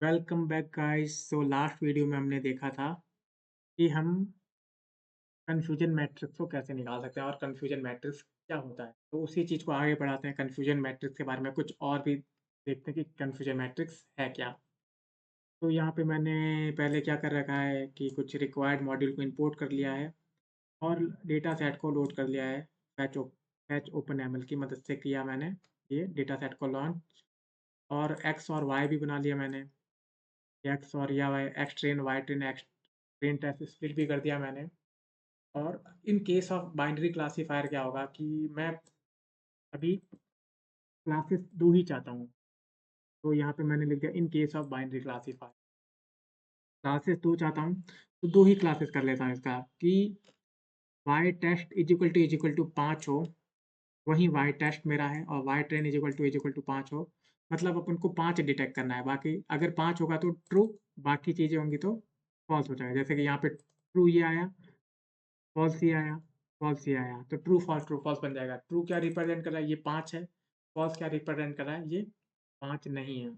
Welcome back guys. So last video में हमने देखा था कि हम कन्फ्यूजन मैट्रिक्स को कैसे निकाल सकते हैं और कन्फ्यूजन मैट्रिक्स क्या होता है। तो उसी चीज़ को आगे बढ़ाते हैं, कन्फ्यूजन मैट्रिक्स के बारे में कुछ और भी देखते हैं कि कन्फ्यूजन मैट्रिक्स है क्या। तो यहाँ पे मैंने पहले क्या कर रखा है कि कुछ रिक्वायर्ड मॉड्यूल को इंपोर्ट कर लिया है और डेटा सेट को लोड कर लिया है। फैच ओपन एमएल की मदद से किया मैंने ये डेटा सेट को लॉन्च, और एक्स और वाई भी बना लिया मैंने। एक्स और या Y, X train, Y train, X train test split भी कर दिया मैंने। और in case of binary classifier क्या होगा कि मैं अभी क्लासेस 2 ही चाहता हूँ। तो यहाँ पे मैंने लिख दिया इन case of binary classifier, classes 2 चाहता हूँ, तो 2 ही क्लासेस कर लेता हूँ इसका कि Y test is equal to 5 हो, वहीं वाई टेस्ट मेरा है, और Y train is equal to 5 हो। मतलब अपन को 5 डिटेक्ट करना है, बाकी अगर 5 होगा तो ट्रू, बाकी चीज़ें होंगी तो फॉल्स हो जाएगा। जैसे कि यहाँ पे ट्रू ये आया, फॉल्स ये आया, फॉल्स ये आया, तो ट्रू फॉल्स बन जाएगा। ट्रू क्या रिप्रेजेंट कर रहा है, ये 5 है। फॉल्स क्या रिप्रेजेंट कर रहा है, ये 5 नहीं है।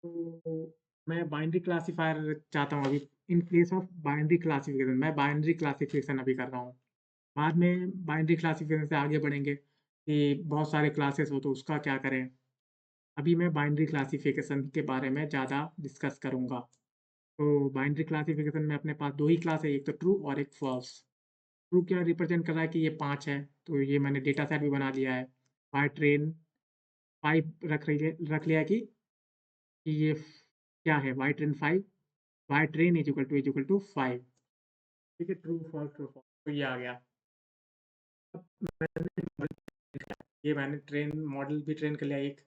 तो मैं बाइनरी क्लासिफायर चाहता हूँ अभी। इन केस ऑफ बाइनरी क्लासिफिकेशन, मैं बाइनरी क्लासिफिकेशन अभी कर रहा हूँ। बाद में बाइनरी क्लासिफिकेशन से आगे बढ़ेंगे कि बहुत सारे क्लासेस हो तो उसका क्या करें। अभी मैं बाइनरी क्लासिफिकेशन के बारे में ज़्यादा डिस्कस करूँगा। तो बाइनरी क्लासिफिकेशन में अपने पास 2 ही क्लास है, एक तो ट्रू और एक फॉल्स। ट्रू क्या रिप्रेजेंट कर रहा है कि ये 5 है, तो ये मैंने डेटा सेट भी बना लिया है। वाई ट्रेन 5 रख लिया है कि ये क्या है, Y train 5, Y train is equal to 5। ठीक है, ट्रू फॉल्स, तो ये आ गया। अब ये मैंने ट्रेन मॉडल भी ट्रेन कर लिया, एक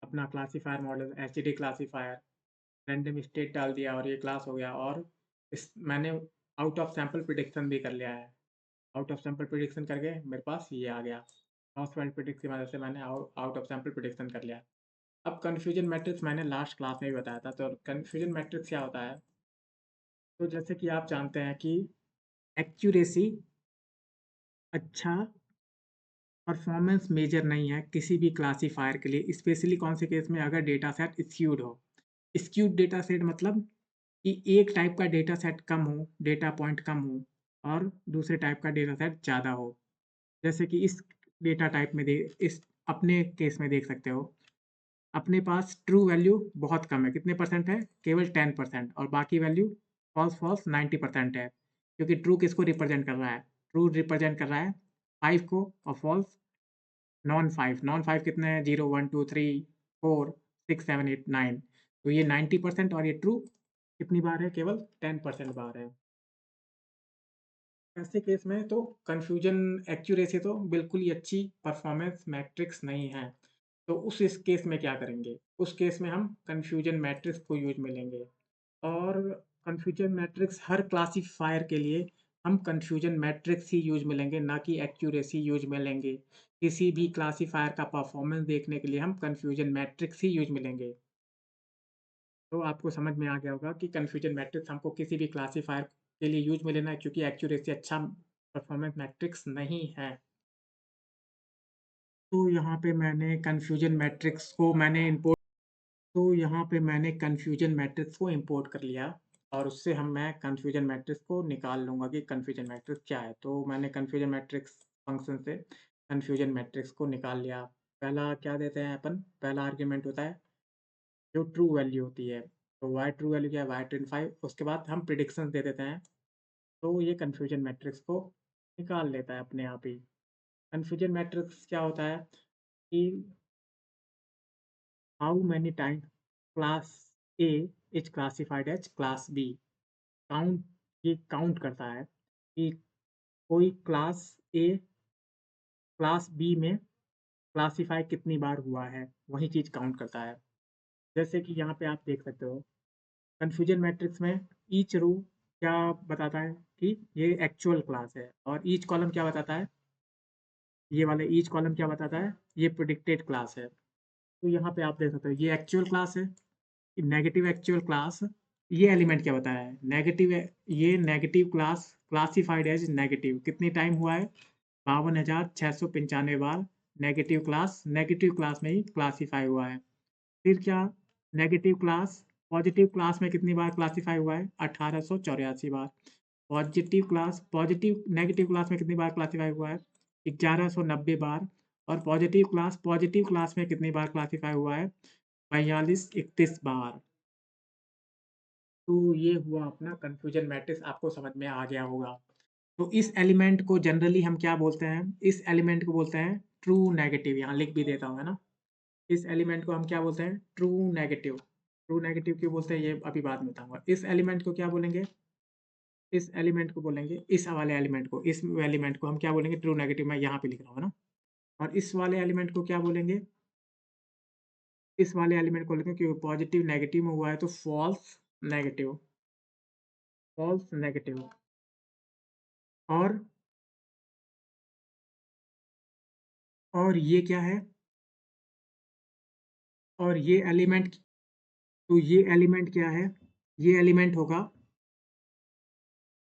अपना classifier model H D classifier, random state डाल दिया और ये क्लास हो गया। और इस मैंने आउट ऑफ सैंपल प्रिडिक्शन भी कर लिया है। आउट ऑफ सैंपल प्रिडिक्शन करके मेरे पास ये आ गया। क्रॉस वाइड प्रिडिक्ट की मदद से मैंने आउट ऑफ सैंपल प्रिडिक्शन कर लिया। अब कन्फ्यूजन मैट्रिक्स मैंने लास्ट क्लास में भी बताया था। तो कन्फ्यूजन मैट्रिक्स क्या होता है, तो जैसे कि आप जानते हैं कि एक्यूरेसी अच्छा परफॉर्मेंस मेजर नहीं है किसी भी क्लासिफायर के लिए, स्पेशली कौन से केस में, अगर डेटा सेट स्क्यूड हो। स्क्यूड डेटा सेट मतलब कि एक टाइप का डेटा सेट कम हो, डेटा पॉइंट कम हो, और दूसरे टाइप का डेटा सेट ज़्यादा हो। जैसे कि इस डेटा टाइप में इस अपने केस में देख सकते हो, अपने पास ट्रू वैल्यू बहुत कम है, कितने परसेंट है, केवल 10%, और बाकी वैल्यू फॉल्स फॉल्स 90% है। क्योंकि ट्रू किसको रिप्रेजेंट कर रहा है, ट्रू रिप्रेजेंट कर रहा है 5 को, और फॉल्स नॉन 5 कितने हैं, 0 1 2 3 4 6 7 8 9। तो ये 90% और ये ट्रू कितनी बार है, केवल 10% बार है। ऐसे केस में तो कन्फ्यूजन एक्यूरेसी तो बिल्कुल ही अच्छी परफॉर्मेंस मैट्रिक्स नहीं है। तो इस केस में क्या करेंगे, उस केस में हम कन्फ्यूजन मैट्रिक्स को यूज में लेंगे। और कन्फ्यूजन मैट्रिक्स हर क्लासिफायर के लिए हम कन्फ्यूजन मैट्रिक्स ही यूज में लेंगे, ना कि एक्यूरेसी यूज में लेंगे। किसी भी क्लासिफायर का परफॉर्मेंस देखने के लिए हम कन्फ्यूजन मैट्रिक्स ही यूज में लेंगे। तो आपको समझ में आ गया होगा कि कन्फ्यूजन मैट्रिक्स हमको किसी भी क्लासिफायर के लिए यूज में लेना है, क्योंकि एक्यूरेसी अच्छा परफॉर्मेंस मैट्रिक्स नहीं है। तो यहाँ पे मैंने कन्फ्यूजन मैट्रिक्स को मैंने इंपोर्ट तो यहाँ पे मैंने कन्फ्यूजन मैट्रिक्स को इंपोर्ट कर लिया, और उससे मैं कन्फ्यूजन मैट्रिक्स को निकाल लूँगा कि कन्फ्यूजन मैट्रिक्स क्या है। तो मैंने कन्फ्यूजन मैट्रिक्स फंक्शन से कन्फ्यूजन मैट्रिक्स को निकाल लिया। पहला क्या देते हैं अपन, पहला आर्ग्यूमेंट होता है जो ट्रू वैल्यू होती है। तो वाई ट्रू वैल्यू क्या है, वाई ट्रेन 5, उसके बाद हम प्रिडिक्शंस दे देते हैं। तो ये कन्फ्यूजन मैट्रिक्स को निकाल लेता है अपने आप ही। कन्फ्यूजन मैट्रिक्स क्या होता है कि how many time class A is classified as class B. Count, ये काउंट करता है कि कोई क्लास ए क्लास बी में क्लासिफाई कितनी बार हुआ है, वही चीज़ काउंट करता है। जैसे कि यहाँ पे आप देख सकते हो कन्फ्यूजन मैट्रिक्स में ईच रो क्या बताता है कि ये एक्चुअल क्लास है, और ईच कॉलम क्या बताता है, ये वाला ईच कॉलम क्या बताता है, ये प्रिडिक्टेड क्लास है। तो यहाँ पे आप देख सकते हो ये एक्चुअल क्लास है, नेगेटिव एक्चुअल क्लास। ये एलिमेंट क्या बताया है, नेगेटिव है। ये negative class classified as negative कितनी टाइम हुआ है, 52,695 बार नेगेटिव क्लास में ही क्लासिफाई हुआ है। फिर क्या, नेगेटिव क्लास पॉजिटिव क्लास में कितनी बार क्लासिफाई हुआ है? 1884 बार। पॉजिटिव नेगेटिव क्लास में कितनी बार क्लासिफाई हुआ है? 1190 बार। और पॉजिटिव क्लास में कितनी बार क्लासिफाई हुआ है? 42-31 बार। तो ये हुआ अपना कन्फ्यूजन मैट्रिक्स, आपको समझ में आ गया होगा। तो इस एलिमेंट को जनरली हम क्या बोलते हैं? इस एलिमेंट को बोलते हैं ट्रू नेगेटिव, यहाँ लिख भी देता हूँ, है ना? इस एलिमेंट को हम क्या बोलते हैं? True negative. ट्रू नेगेटिव क्यों बोलते हैं ये अभी बाद में बताऊँगा। इस एलिमेंट को क्या बोलेंगे? इस एलिमेंट को बोलेंगे, इस वाले एलिमेंट को हम क्या बोलेंगे? ट्रू नेगेटिव, मैं यहाँ पे लिख रहा हूँ, है ना? और इस वाले एलिमेंट को क्या बोलेंगे? इस वाले एलिमेंट को बोलेंगे, क्योंकि पॉजिटिव नेगेटिव में हुआ है तो फॉल्स नेगेटिव, फॉल्स नेगेटिव। और ये क्या है? और ये एलिमेंट, तो ये एलिमेंट क्या है? ये एलिमेंट होगा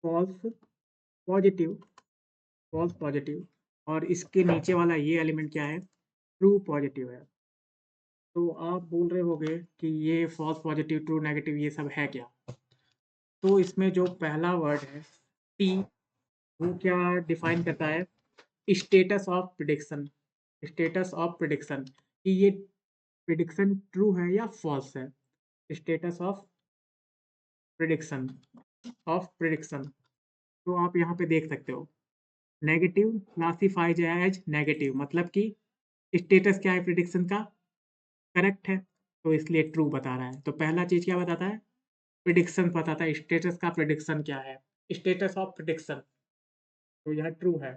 फॉल्स पॉजिटिव, फॉल्स पॉजिटिव। और इसके नीचे वाला ये एलिमेंट क्या है? ट्रू पॉजिटिव है। तो आप बोल रहे होंगे कि ये फॉल्स पॉजिटिव, ट्रू नेगेटिव ये सब है क्या? तो इसमें जो पहला वर्ड है टी, वो क्या डिफाइन करता है? Status of prediction. Status of prediction कि ये प्रिडिक्शन ट्रू है या फॉल्स है। Status of prediction. तो आप यहाँ पे देख सकते हो, नेगेटिव क्लासिफाइज एज नेगेटिव, मतलब कि स्टेटस क्या है प्रिडिक्शन का? करेक्ट है, तो इसलिए ट्रू बता रहा है। तो पहला चीज क्या बताता है? प्रिडिक्शन बताता है, स्टेटस का प्रिडिक्शन क्या है, स्टेटस ऑफ प्रिडिक्शन। तो यह ट्रू है।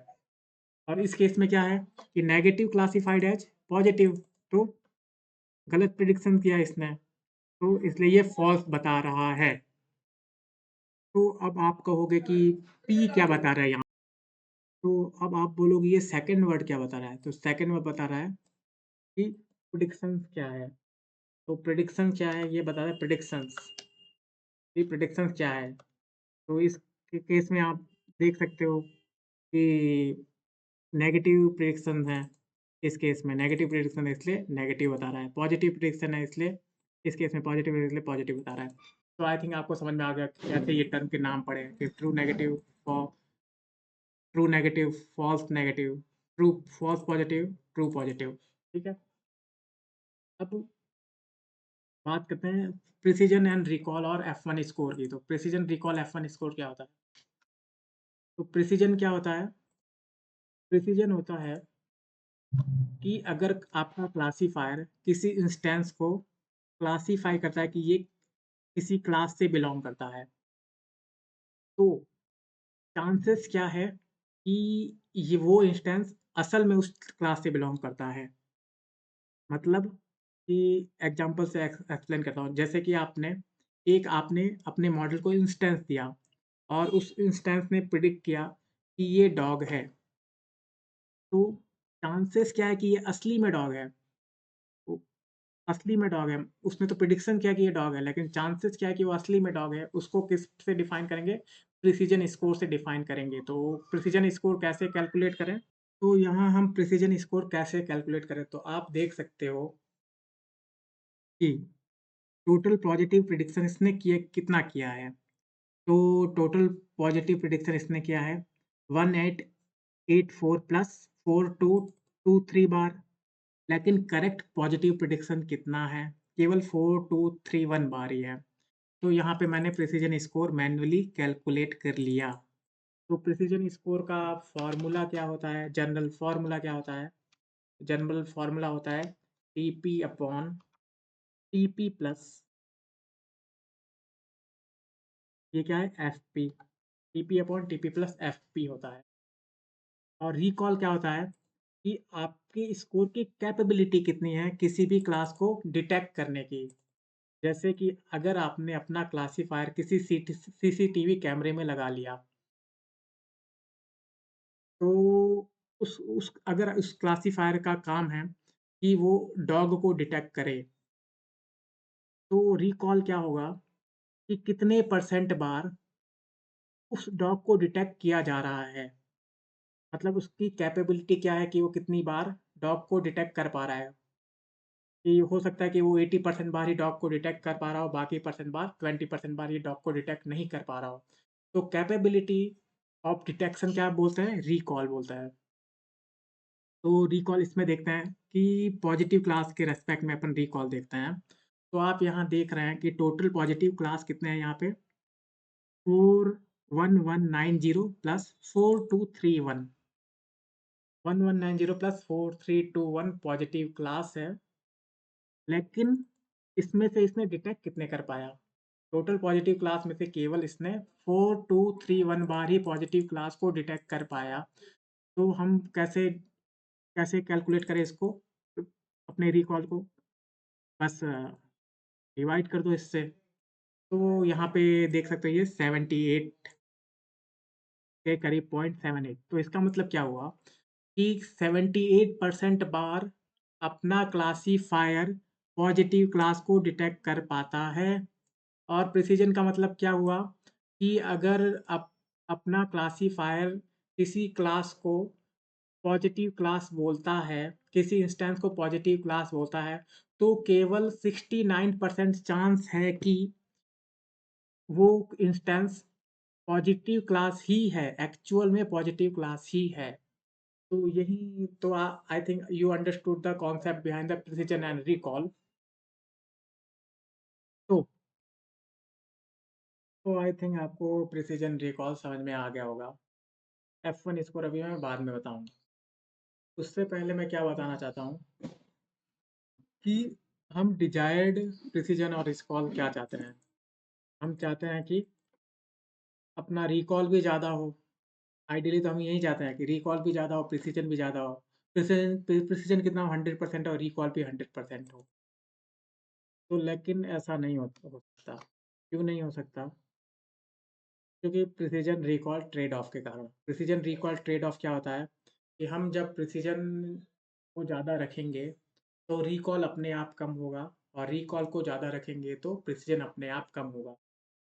और इस केस में क्या है कि नेगेटिव क्लासिफाइड एज पॉजिटिव, तो गलत प्रिडिक्शन किया इसने, तो इसलिए ये फॉल्स बता रहा है। तो अब आप कहोगे कि पी क्या बता रहा है यहाँ? तो अब आप बोलोगे ये सेकंड वर्ड क्या बता रहा है? तो सेकंड वर्ड बता रहा है कि प्रिडिक्शन क्या है। तो प्रिडिक्शन क्या है ये बता रहा है, प्रिडिक्शंस। ये प्रिडिक्शंस क्या है? तो इस केस में आप देख सकते हो कि नेगेटिव प्रिडिक्शन है। इस केस में नेगेटिव प्रिडिक्शन है इसलिए नेगेटिव बता रहा है, पॉजिटिव प्रिडिक्शन है इसलिए इस केस में पॉजिटिव है इसलिए पॉजिटिव बता रहा है। तो आई थिंक आपको समझ में आ गया कि कैसे ये टर्म के नाम पड़े हैं, कि true negative, false negative, true false positive, true positive. ठीक है। अब बात करते हैं प्रिसीजन एंड रिकॉल और F1 स्कोर की। तो प्रिसीजन, रिकॉल, F1 स्कोर क्या होता है? तो प्रिसीजन क्या होता है? प्रिसीजन होता है कि अगर आपका क्लासिफायर किसी इंस्टेंस को क्लासिफाई करता है कि ये किसी क्लास से बिलोंग करता है, तो चांसेस क्या है कि ये वो इंस्टेंस असल में उस क्लास से बिलोंग करता है। मतलब कि एग्जांपल से एक्सप्लेन करता हूँ। जैसे कि आपने अपने मॉडल को इंस्टेंस दिया और उस इंस्टेंस ने प्रिडिक्ट किया कि ये डॉग है। तो चांसेस क्या है कि ये असली में डॉग है। तो असली में डॉग है। उसने तो प्रिडिक्शन किया कि ये डॉग है, लेकिन चांसेस क्या है कि वो असली में डॉग है। उसको किस से डिफाइन करेंगे? प्रिसिजन स्कोर से डिफाइन करेंगे। तो प्रिसिजन स्कोर कैसे कैलकुलेट करें? तो यहाँ हम प्रिसिजन स्कोर कैसे कैलकुलेट करें, तो आप देख सकते हो कि टोटल पॉजिटिव प्रिडिक्शन इसने किए कितना किया है। तो टोटल पॉजिटिव प्रिडिक्शन इसने किया है 1884 प्लस 4223 बार। लेकिन करेक्ट पॉजिटिव प्रिडिक्शन कितना है? केवल 4231 बार ही है। तो यहाँ पे मैंने प्रिसिजन स्कोर मैन्युअली कैलकुलेट कर लिया। तो प्रिसिजन स्कोर का फॉर्मूला क्या होता है? जनरल फॉर्मूला क्या होता है? जनरल फॉर्मूला होता है टीपी अपॉन टीपी प्लस, ये क्या है? FP. TP upon TP plus FP होता है। और रिकॉल क्या होता है कि आपके स्कोर की कैपेबिलिटी कितनी है किसी भी क्लास को डिटेक्ट करने की। जैसे कि अगर आपने अपना क्लासिफायर किसी सीसीटीवी कैमरे में लगा लिया, तो उस अगर उस क्लासिफायर का काम है कि वो डॉग को डिटेक्ट करे, तो रिकॉल क्या होगा कि कितने परसेंट बार उस डॉग को डिटेक्ट किया जा रहा है। मतलब उसकी कैपेबिलिटी क्या है कि वो कितनी बार डॉग को डिटेक्ट कर पा रहा है। कि हो सकता है कि वो 80% बार ही डॉग को डिटेक्ट कर पा रहा हो, बाकी परसेंट बार 20% बार ये डॉग को डिटेक्ट नहीं कर पा रहा हो। तो कैपेबिलिटी ऑफ डिटेक्शन क्या बोलते हैं? रिकॉल बोलता है। तो रिकॉल इसमें देखते हैं कि पॉजिटिव क्लास के रिस्पेक्ट में अपन रिकॉल देखते हैं। तो आप यहाँ देख रहे हैं कि टोटल पॉजिटिव क्लास कितने हैं यहाँ पे? 41190 प्लस 4231। 1190 प्लस 4321 पॉजिटिव क्लास है। लेकिन इसमें से इसने डिटेक्ट कितने कर पाया? टोटल पॉजिटिव क्लास में से केवल इसने 4231 बार ही पॉजिटिव क्लास को डिटेक्ट कर पाया। तो हम कैसे कैसे कैलकुलेट करें इसको, अपने रिकॉल को? बस डिवाइड कर दो इससे। तो यहाँ पे देख सकते हो ये 78 के करीब 0.78। तो इसका मतलब क्या हुआ कि 78% बार अपना क्लासिफायर पॉजिटिव क्लास को डिटेक्ट कर पाता है। और प्रिसिजन का मतलब क्या हुआ कि अगर अपना क्लासिफायर किसी क्लास को पॉजिटिव क्लास बोलता है, किसी इंस्टेंस को पॉजिटिव क्लास बोलता है, तो केवल 69% चांस है कि वो इंस्टेंस पॉजिटिव क्लास ही है, एक्चुअल में पॉजिटिव क्लास ही है। तो यही तो I think you understood the concept behind the precision and recall. तो आई थिंक आपको प्रिसिजन रिकॉल समझ में आ गया होगा। F1 स्कोर अभी मैं बाद में बताऊँगा। उससे पहले मैं क्या बताना चाहता हूँ कि हम डिजायर्ड प्रिसिजन और रिकॉल क्या चाहते हैं? हम चाहते हैं कि अपना रिकॉल भी ज़्यादा हो। आइडियली तो हम यही चाहते हैं कि रिकॉल भी ज़्यादा हो, प्रिसिजन भी ज़्यादा हो। प्रिसिजन कितना हो? 100% और रिकॉल भी 100% हो। तो लेकिन ऐसा नहीं हो सकता। क्यों नहीं हो सकता? क्योंकि प्रिसिजन रिकॉल ट्रेड ऑफ के कारण। प्रिसिजन रिकॉल ट्रेड ऑफ क्या होता है कि हम जब प्रिसिजन को ज़्यादा रखेंगे तो रिकॉल अपने आप कम होगा, और रिकॉल को ज़्यादा रखेंगे तो प्रिसिजन अपने आप कम होगा।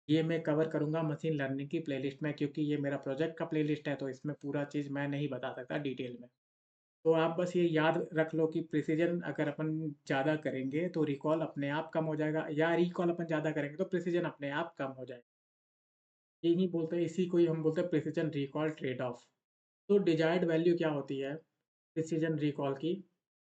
ये मैं कवर करूँगा मशीन लर्निंग की प्लेलिस्ट में, क्योंकि ये मेरा प्रोजेक्ट का प्लेलिस्ट है, तो इसमें पूरा चीज़ मैं नहीं बता सकता डिटेल में। तो आप बस ये याद रख लो कि प्रिसिजन अगर अपन ज़्यादा करेंगे तो रिकॉल अपने आप कम हो जाएगा, या रिकॉल अपन ज़्यादा करेंगे तो प्रिसिजन अपने आप कम हो जाएगा। यही बोलते हैं, इसी को ही हम बोलते हैं प्रिसिजन रिकॉल ट्रेड ऑफ। तो डिजायर्ड वैल्यू क्या होती है प्रिसिजन रिकॉल की?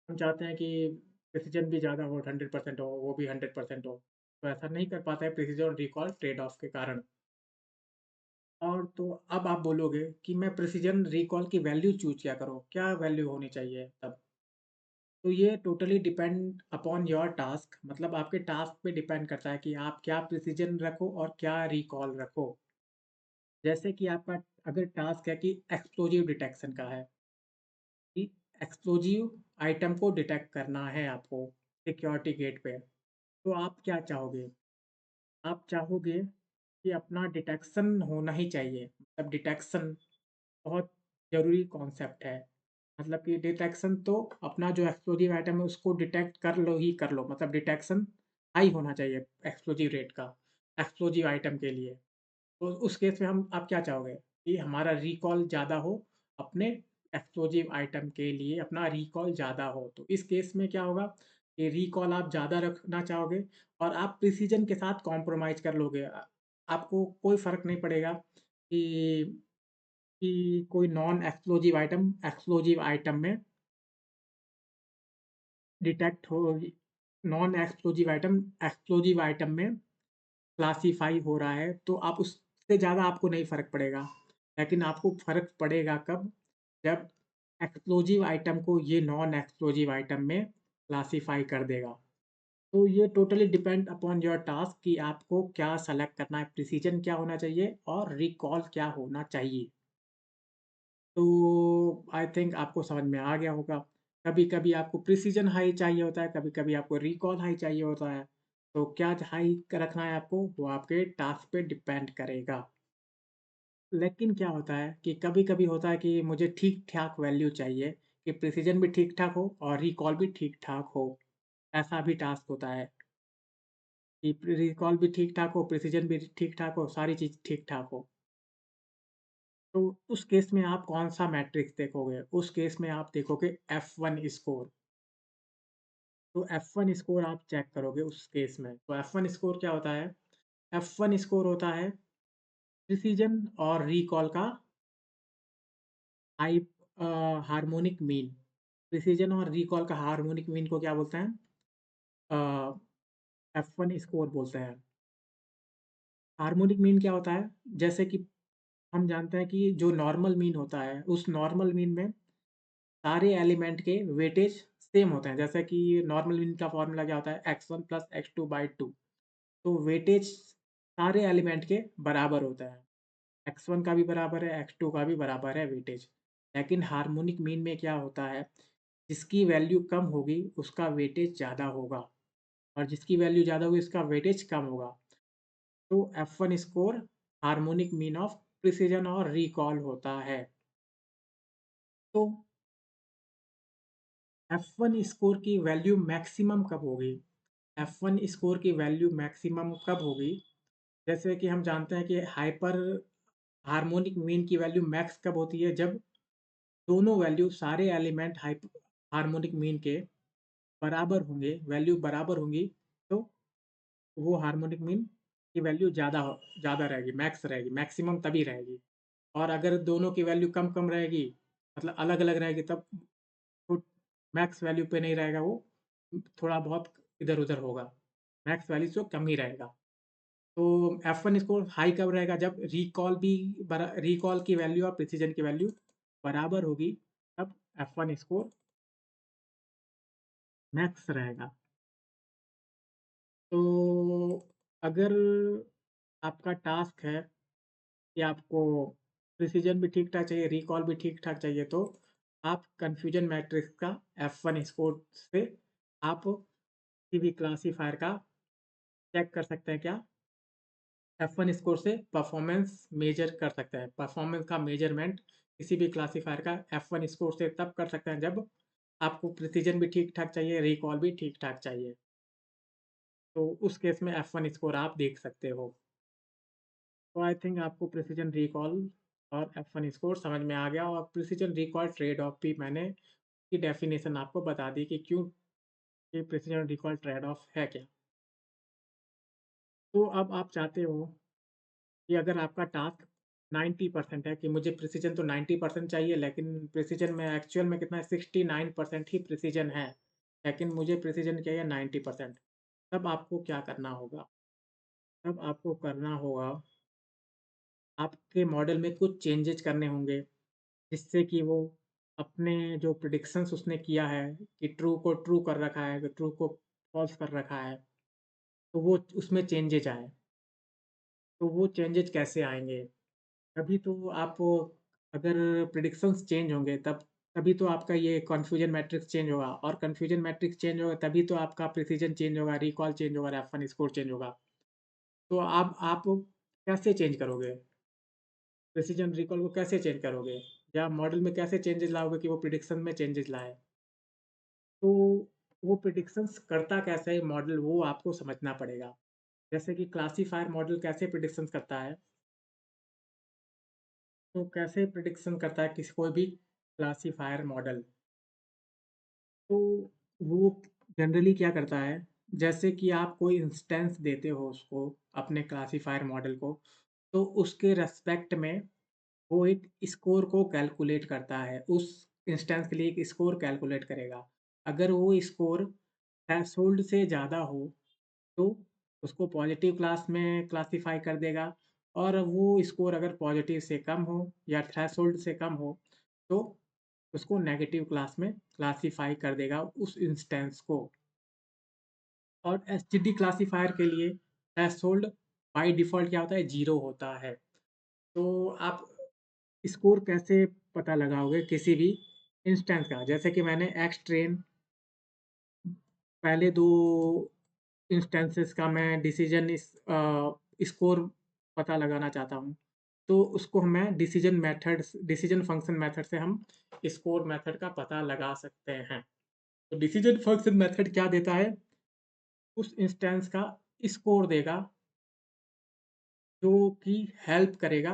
हम चाहते हैं कि प्रिसिजन भी ज़्यादा हो, 100% हो, वो भी 100% हो। तो ऐसा नहीं कर पाता है प्रिसिजन और रिकॉल ट्रेड ऑफ के कारण। और तो अब आप बोलोगे कि मैं प्रिसिजन रिकॉल की वैल्यू चूज़ क्या करूँ? क्या वैल्यू होनी चाहिए तब? तो ये totally depend upon your task, मतलब आपके टास्क पे डिपेंड करता है कि आप क्या प्रिसिजन रखो और क्या रिकॉल रखो। जैसे कि आपका अगर टास्क है कि एक्सप्लोजिव डिटेक्शन का है, कि एक्सप्लोजिव आइटम को डिटेक्ट करना है आपको सिक्योरिटी गेट पे, तो आप क्या चाहोगे? आप चाहोगे कि अपना डिटेक्शन होना ही चाहिए। मतलब डिटेक्शन बहुत ज़रूरी कॉन्सेप्ट है। मतलब कि डिटेक्शन तो अपना जो एक्सप्लोजिव आइटम है उसको डिटेक्ट कर लो ही कर लो। मतलब डिटेक्शन हाई होना चाहिए एक्सप्लोजिव रेट का, एक्सप्लोजिव आइटम के लिए। तो उस केस में हम आप क्या चाहोगे कि हमारा रिकॉल ज़्यादा हो, अपने एक्सप्लोजिव आइटम के लिए अपना रिकॉल ज़्यादा हो। तो इस केस में क्या होगा कि रिकॉल आप ज़्यादा रखना चाहोगे और आप प्रिसिजन के साथ कॉम्प्रोमाइज़ कर लोगे। आपको कोई फ़र्क नहीं पड़ेगा कि कोई नॉन एक्सप्लोजिव आइटम में डिटेक्ट हो, नॉन एक्सप्लोजिव आइटम में क्लासिफ़ाई हो रहा है, तो आप उससे ज़्यादा आपको नहीं फ़र्क पड़ेगा। लेकिन आपको फ़र्क पड़ेगा कब? जब एक्सप्लोजिव आइटम को ये नॉन एक्सप्लोजिव आइटम में क्लासिफ़ाई कर देगा। तो ये totally depend upon your task कि आपको क्या सेलेक्ट करना है, प्रिसिजन क्या होना चाहिए और रिकॉल क्या होना चाहिए। तो आई थिंक आपको समझ में आ गया होगा। कभी-कभी आपको प्रिसिजन हाई चाहिए होता है, कभी-कभी आपको रिकॉल हाई चाहिए होता है। तो क्या हाई रखना है आपको, वो आपके टास्क पे डिपेंड करेगा। लेकिन क्या होता है कि कभी-कभी होता है कि मुझे ठीक-ठाक वैल्यू चाहिए, कि प्रिसिजन भी ठीक-ठाक हो और रिकॉल भी ठीक-ठाक हो। ऐसा भी टास्क होता है कि रिकॉल भी ठीक-ठाक हो, प्रिसिजन भी ठीक-ठाक हो, सारी चीज़ ठीक-ठाक हो। तो उस केस में आप कौन-सा मैट्रिक्स देखोगे? उस केस में आप देखोगे F1 स्कोर। तो F1 स्कोर आप चेक करोगे उस केस में। तो F1 स्कोर क्या होता है? F1 स्कोर होता है प्रिसिजन और रिकॉल का हाई हार्मोनिक मीन। प्रिसिजन और रिकॉल का हार्मोनिक मीन को क्या बोलते हैं? F1 स्कोर बोलते हैं। हार्मोनिक मीन क्या होता है? जैसे कि हम जानते हैं कि जो नॉर्मल मीन होता है, उस नॉर्मल मीन में सारे एलिमेंट के वेटेज सेम होते हैं। जैसे कि नॉर्मल मीन का फॉर्मूला क्या होता है? x1 plus x2/2। तो वेटेज सारे एलिमेंट के बराबर होता है। x1 का भी बराबर है, x2 का भी बराबर है वेटेज। लेकिन हार्मोनिक मीन में क्या होता है? जिसकी वैल्यू कम होगी उसका वेटेज ज़्यादा होगा, और जिसकी वैल्यू ज़्यादा होगी उसका वेटेज कम होगा। तो F1 score harmonic mean of precision और रिकॉल होता है। तो F1 स्कोर की वैल्यू मैक्सिमम कब होगी? F1 स्कोर की वैल्यू मैक्सिमम कब होगी? जैसे कि हम जानते हैं कि हाइपर हार्मोनिक मीन की वैल्यू मैक्स कब होती है? जब दोनों वैल्यू सारे एलिमेंट हार्मोनिक मीन के बराबर होंगे, वैल्यू बराबर होंगी, तो वो हार्मोनिक मीन की वैल्यू ज़्यादा रहेगी, मैक्स रहेगी, मैक्सिमम तभी रहेगी। और अगर दोनों की वैल्यू कम-कम रहेगी, मतलब अलग-अलग रहेगी, तब तो मैक्स वैल्यू पे नहीं रहेगा वो, थोड़ा बहुत इधर-उधर होगा। मैक्स वैल्यू से कम ही रहेगा। तो F1 स्कोर हाई कब रहेगा? जब रिकॉल की वैल्यू और प्रिसिजन की वैल्यू बराबर होगी, तब F1 स्कोर मैक्स रहेगा। तो अगर आपका टास्क है कि आपको प्रिसिजन भी ठीक-ठाक चाहिए, रिकॉल भी ठीक-ठाक चाहिए, तो आप कन्फ्यूजन मैट्रिक्स का F1 स्कोर से आप किसी भी क्लासिफ़ायर का चेक कर सकते हैं क्या? F1 स्कोर से परफ़ॉर्मेंस मेजर कर सकते हैं। परफ़ॉर्मेंस का मेजरमेंट किसी भी क्लासिफ़ायर का F1 स्कोर से तब कर सकते हैं जब आपको प्रिसिजन भी ठीक-ठाक चाहिए, रिकॉल भी ठीक-ठाक चाहिए। तो उस केस में F1 स्कोर आप देख सकते हो। तो आई थिंक आपको प्रिसिजन रिकॉल और F1 स्कोर समझ में आ गया, और प्रिसिजन रिकॉल ट्रेड ऑफ भी मैंने की डेफ़िनेशन आपको बता दी कि क्यों ये प्रिसिजन रिकॉल ट्रेड ऑफ है क्या। तो अब आप चाहते हो कि अगर आपका टास्क 90% है कि मुझे प्रिसिजन तो 90% चाहिए, लेकिन प्रिसिजन में एक्चुअल में कितना है, 69% ही प्रिसिजन है, लेकिन मुझे प्रिसिजन चाहिए 90%। तब आपको क्या करना होगा? तब आपको करना होगा, आपके मॉडल में कुछ चेंजेज़ करने होंगे, जिससे कि वो अपने जो प्रेडिक्शंस उसने किया है कि ट्रू को ट्रू कर रखा है, ट्रू को फ़ॉल्स कर रखा है, तो वो उसमें चेंजेज़ आएँ। तो वो चेंजेज़ कैसे आएँगे? तभी तो आप, अगर प्रेडिक्शंस चेंज होंगे तभी तो आपका ये कन्फ्यूजन मैट्रिक्स चेंज होगा, और कन्फ्यूजन मैट्रिक्स चेंज होगा तभी तो आपका प्रिसिजन चेंज होगा, रिकॉल चेंज होगा, F1 स्कोर चेंज होगा। तो आप कैसे चेंज करोगे? प्रिसिजन रिकॉल को कैसे चेंज करोगे? या मॉडल में कैसे चेंजेज़ लाओगे कि वो प्रेडिक्शन में चेंजेज़ लाए? तो वो प्रेडिक्शंस करता कैसे है मॉडल, वो आपको समझना पड़ेगा। जैसे कि क्लासिफायर मॉडल कैसे प्रेडिक्शंस करता है, तो कैसे प्रेडिक्शन करता है किसी कोई भी क्लासिफायर मॉडल। तो वो जनरली क्या करता है, जैसे कि आप कोई इंस्टेंस देते हो उसको, अपने क्लासिफायर मॉडल को, तो उसके रिस्पेक्ट में वो एक स्कोर को कैलकुलेट करता है। उस इंस्टेंस के लिए एक स्कोर कैलकुलेट करेगा। अगर वो स्कोर थ्रेशोल्ड से ज़्यादा हो, तो उसको पॉजिटिव क्लास में क्लासिफ़ाई कर देगा, और वो स्कोर अगर पॉजिटिव से कम हो या थ्रेशोल्ड से कम हो, तो उसको नेगेटिव क्लास में क्लासिफ़ाई कर देगा उस इंस्टेंस को। और एसटीडी क्लासिफ़ायर के लिए थ्रेशोल्ड बाय डिफ़ॉल्ट क्या होता है, 0 होता है। तो आप स्कोर कैसे पता लगाओगे किसी भी इंस्टेंस का? जैसे कि मैंने एक्स ट्रेन पहले 2 इंस्टेंसेस का मैं स्कोर पता लगाना चाहता हूँ। तो उसको मैं डिसीजन फंक्शन मेथड से हम स्कोर मेथड का पता लगा सकते हैं। तो डिसीजन फंक्शन मेथड क्या देता है? उस इंस्टेंस का स्कोर देगा, जो कि हेल्प करेगा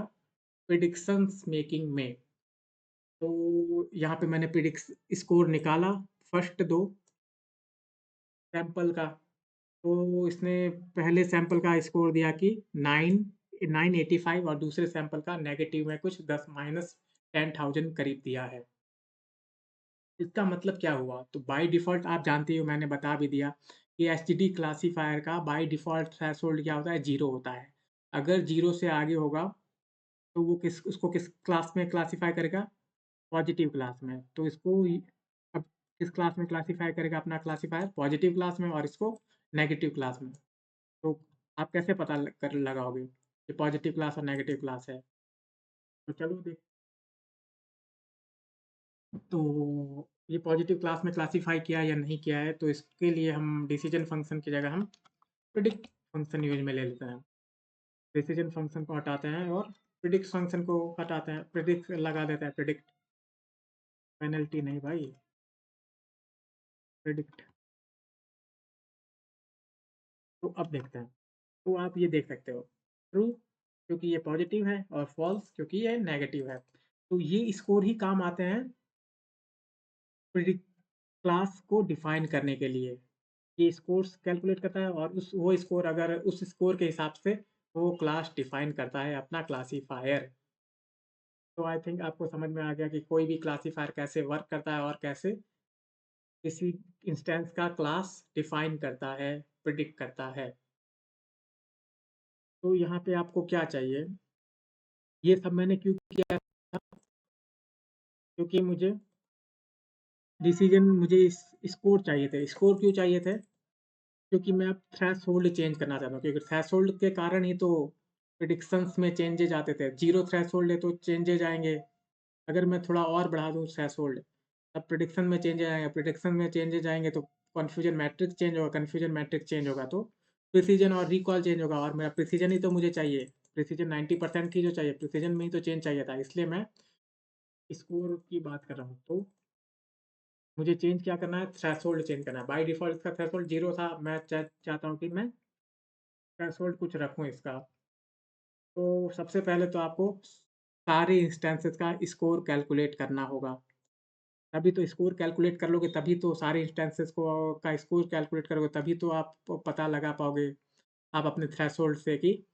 प्रेडिक्शंस मेकिंग में। तो यहाँ पे मैंने प्रिडिक्स स्कोर निकाला फर्स्ट 2, सैंपल का। तो इसने पहले सैंपल का स्कोर दिया कि 985 और दूसरे सैंपल का नेगेटिव में कुछ 10 माइनस 10,000 करीब दिया है। इसका मतलब क्या हुआ? तो बाय डिफ़ॉल्ट आप जानते ही हो, मैंने बता भी दिया कि एसटीडी क्लासिफ़ायर का बाय डिफ़ॉल्ट थ्रेशोल्ड क्या होता है? 0 होता है। अगर 0 से आगे होगा तो वो उसको किस क्लास में क्लासिफ़ाई करेगा? पॉज़िटिव क्लास में। तो इसको अब किस क्लास में क्लासिफ़ाई करेगा अपना क्लासिफ़ायर? पॉज़िटिव क्लास में, और इसको नेगेटिव क्लास में। तो आप कैसे पता लगाओगे कि पॉज़िटिव क्लास और नेगेटिव क्लास है? तो चलो देख। तो ये पॉज़िटिव क्लास में क्लासिफ़ाई किया या नहीं किया है, तो इसके लिए हम डिसीज़न फ़ंक्शन की जगह हम प्रेडिक्ट फ़ंक्शन यूज़ में ले लेते हैं। डिसीज़न फ़ंक्शन को हटाते हैं और प्रेडिक्ट फ़ंक्शन को हटाते हैं, प्रेडिक्ट लगा देते हैं, प्रेडिक्ट। पेनल्टी नहीं भाई, प्रेडिक्ट। तो अब देखते हैं। तो आप ये देख सकते हो, ट्रू क्योंकि ये पॉज़िटिव है, और फ़ॉल्स क्योंकि ये नेगेटिव है। तो ये स्कोर ही काम आते हैं प्रेडिक्ट क्लास को डिफ़ाइन करने के लिए। ये स्कोर्स कैलकुलेट करता है, और उस वो स्कोर, अगर उस स्कोर के हिसाब से वो क्लास डिफ़ाइन करता है अपना क्लासिफ़ायर। तो आई थिंक आपको समझ में आ गया कि कोई भी क्लासिफ़ायर कैसे वर्क करता है और कैसे किसी इंस्टेंस का क्लास डिफ़ाइन करता है, प्रेडिक्ट करता है। तो यहाँ पे आपको क्या चाहिए? ये सब मैंने क्यों किया था? क्योंकि मुझे स्कोर चाहिए थे। स्कोर क्यों चाहिए थे? क्योंकि मैं अब थ्रेशोल्ड चेंज करना चाहता हूँ, क्योंकि थ्रेशोल्ड के कारण ही तो प्रेडिक्शंस में चेंजेज़ आते थे। 0 थ्रेशोल्ड है तो चेंजेज़ आएँगे। अगर मैं थोड़ा और बढ़ा दूँ थ्रेशोल्ड, तब प्रेडिक्शन में चेंजेज़ आएँगे। प्रेडिक्शन में चेंजेज़ आएँगे तो कन्फ्यूजन मैट्रिक्स चेंज होगा, कन्फ्यूजन मैट्रिक्स चेंज होगा तो प्रिसिजन और रिकॉल चेंज होगा, और मेरा प्रिसिजन ही तो मुझे चाहिए। प्रिसिजन 90% की जो चाहिए, प्रिसिजन में ही तो चेंज चाहिए था। इसलिए मैं स्कोर की बात कर रहा हूँ। तो मुझे चेंज क्या करना है? थ्रेशोल्ड चेंज करना है। बाय डिफ़ॉल्ट इसका थ्रेशोल्ड 0 था, मैं चाहता हूँ कि मैं थ्रेशोल्ड कुछ रखूँ इसका। तो सबसे पहले तो आपको सारे इंस्टेंसेस का स्कोर कैलकुलेट करना होगा। तभी तो स्कोर कैलकुलेट कर लोगे, तभी तो सारे इंस्टेंसेस को का स्कोर कैलकुलेट करोगे, तभी तो आप पता लगा पाओगे आप अपने थ्रेशोल्ड से कि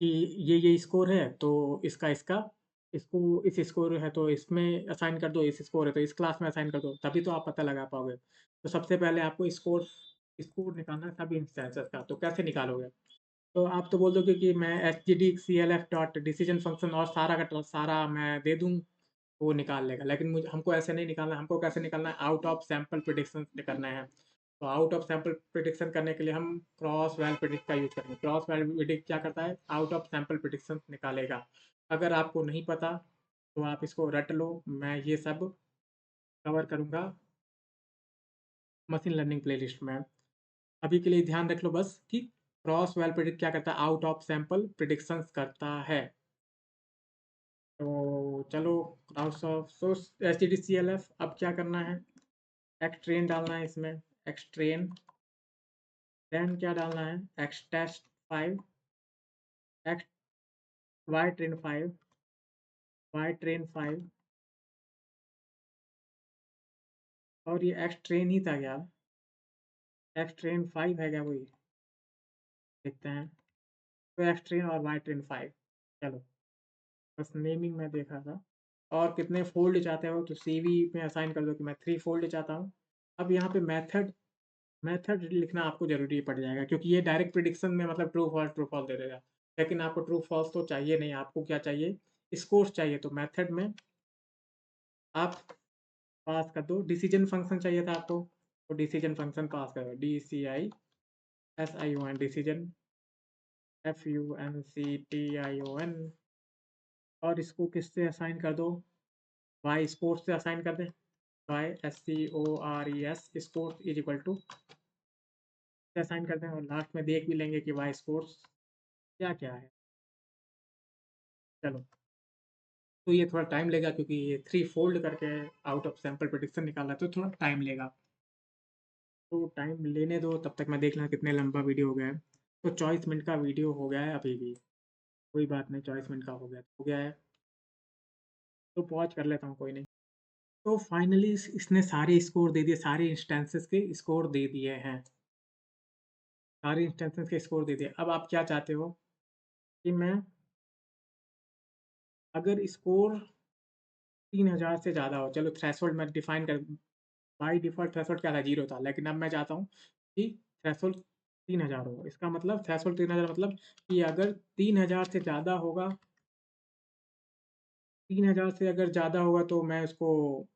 ये स्कोर है तो इसका इसको इस स्कोर है तो इसमें असाइन कर दो, इस स्कोर है तो इस क्लास में असाइन कर दो, तभी तो आप पता लगा पाओगे। तो सबसे पहले आपको स्कोर स्कोर निकालना है सभी इंस्टेंसेस का। तो कैसे निकालोगे? तो आप तो बोल दोगे कि मैं एसजीडीसीएलएफ डॉट डिसीजन फंक्शन और सारा का सारा मैं दे दूँ, वो निकाल लेगा। लेकिन मुझे हमको ऐसे नहीं निकालना है, हमको कैसे निकालना है? आउट ऑफ सैंपल प्रेडिक्शन करना है। तो आउट ऑफ सैंपल प्रेडिक्शन करने के लिए हम क्रॉस वैल प्रेडिक्ट का यूज़ करेंगे। क्रॉस वैल प्रेडिक्ट क्या करता है? आउट ऑफ सैंपल प्रेडिक्शन निकालेगा। अगर आपको नहीं पता तो आप इसको रट लो, मैं ये सब कवर करूँगा मशीन लर्निंग प्लेलिस्ट में। अभी के लिए ध्यान रख लो बस कि क्रॉस वैल प्रेडिक्ट क्या करता है? आउट ऑफ सैंपल प्रेडिक्शंस करता है। तो चलो, क्रॉस ऑफ एसटीडीसीएलएफ अब क्या करना है? एक्सट्रेन डालना है इसमें, एक्सट्रेन। देन क्या डालना है? X test 5, X Y train 5, Y train 5, और ये एक्स ट्रेन ही था क्या? एक्स ट्रेन 5 है क्या वही? देखते हैं। तो एक्स ट्रेन और वाई ट्रेन 5। चलो, बस नेमिंग में देखा था। और कितने फ़ोल्ड चाहते हो तो सीवी में असाइन कर दो कि मैं 3 फ़ोल्ड चाहता हूँ। अब यहाँ पे मेथड मेथड लिखना आपको ज़रूरी पड़ जाएगा, क्योंकि ये डायरेक्ट प्रेडिक्शन में मतलब ट्रू फॉल्स दे देगा। लेकिन आपको ट्रू फॉल्स तो चाहिए नहीं, आपको क्या चाहिए? स्कोर्स चाहिए। तो मेथड में आप पास कर दो, डिसीजन फंक्शन चाहिए था आपको, तो डिसीजन फंक्शन पास करो, DCISION, डिसीजन FUNCTION। और इसको किससे असाइन कर दो? वाई स्कोर्स से असाइन कर दें। Y SCORES scores is equal to से असाइन कर दें, और लास्ट में देख भी लेंगे कि वाई स्कोर्स क्या क्या है। चलो, तो ये थोड़ा टाइम लेगा क्योंकि ये 3 फ़ोल्ड करके आउट ऑफ सैंपल प्रेडिक्शन निकालना है, तो थोड़ा टाइम लेगा। तो टाइम लेने दो, तब तक मैं देख लूँ कितने लंबा वीडियो हो गया है। तो 24 मिनट का वीडियो हो गया है अभी भी। कोई बात नहीं, 24 मिनट का हो गया तो हो गया है। तो पॉज़ कर लेता हूँ, कोई नहीं। तो फाइनली इसने सारे स्कोर दे दिए, सारे इंस्टेंसेस के स्कोर दे दिए हैं। सारे इंस्टेंसेस के स्कोर दे दिए। अब आप क्या चाहते हो कि मैं अगर स्कोर 3000 से ज़्यादा हो, चलो थ्रेशोल्ड मैं डिफाइन कर, बाय डिफ़ॉल्ट थ्रेशोल्ड क्या था, 0 था, लेकिन अब मैं चाहता हूँ कि थ्रेशोल्ड 3000 हो। इसका मतलब थ्रेशोल्ड 3000 मतलब कि अगर 3000 से ज़्यादा होगा, 3000 से अगर ज़्यादा होगा तो मैं उसको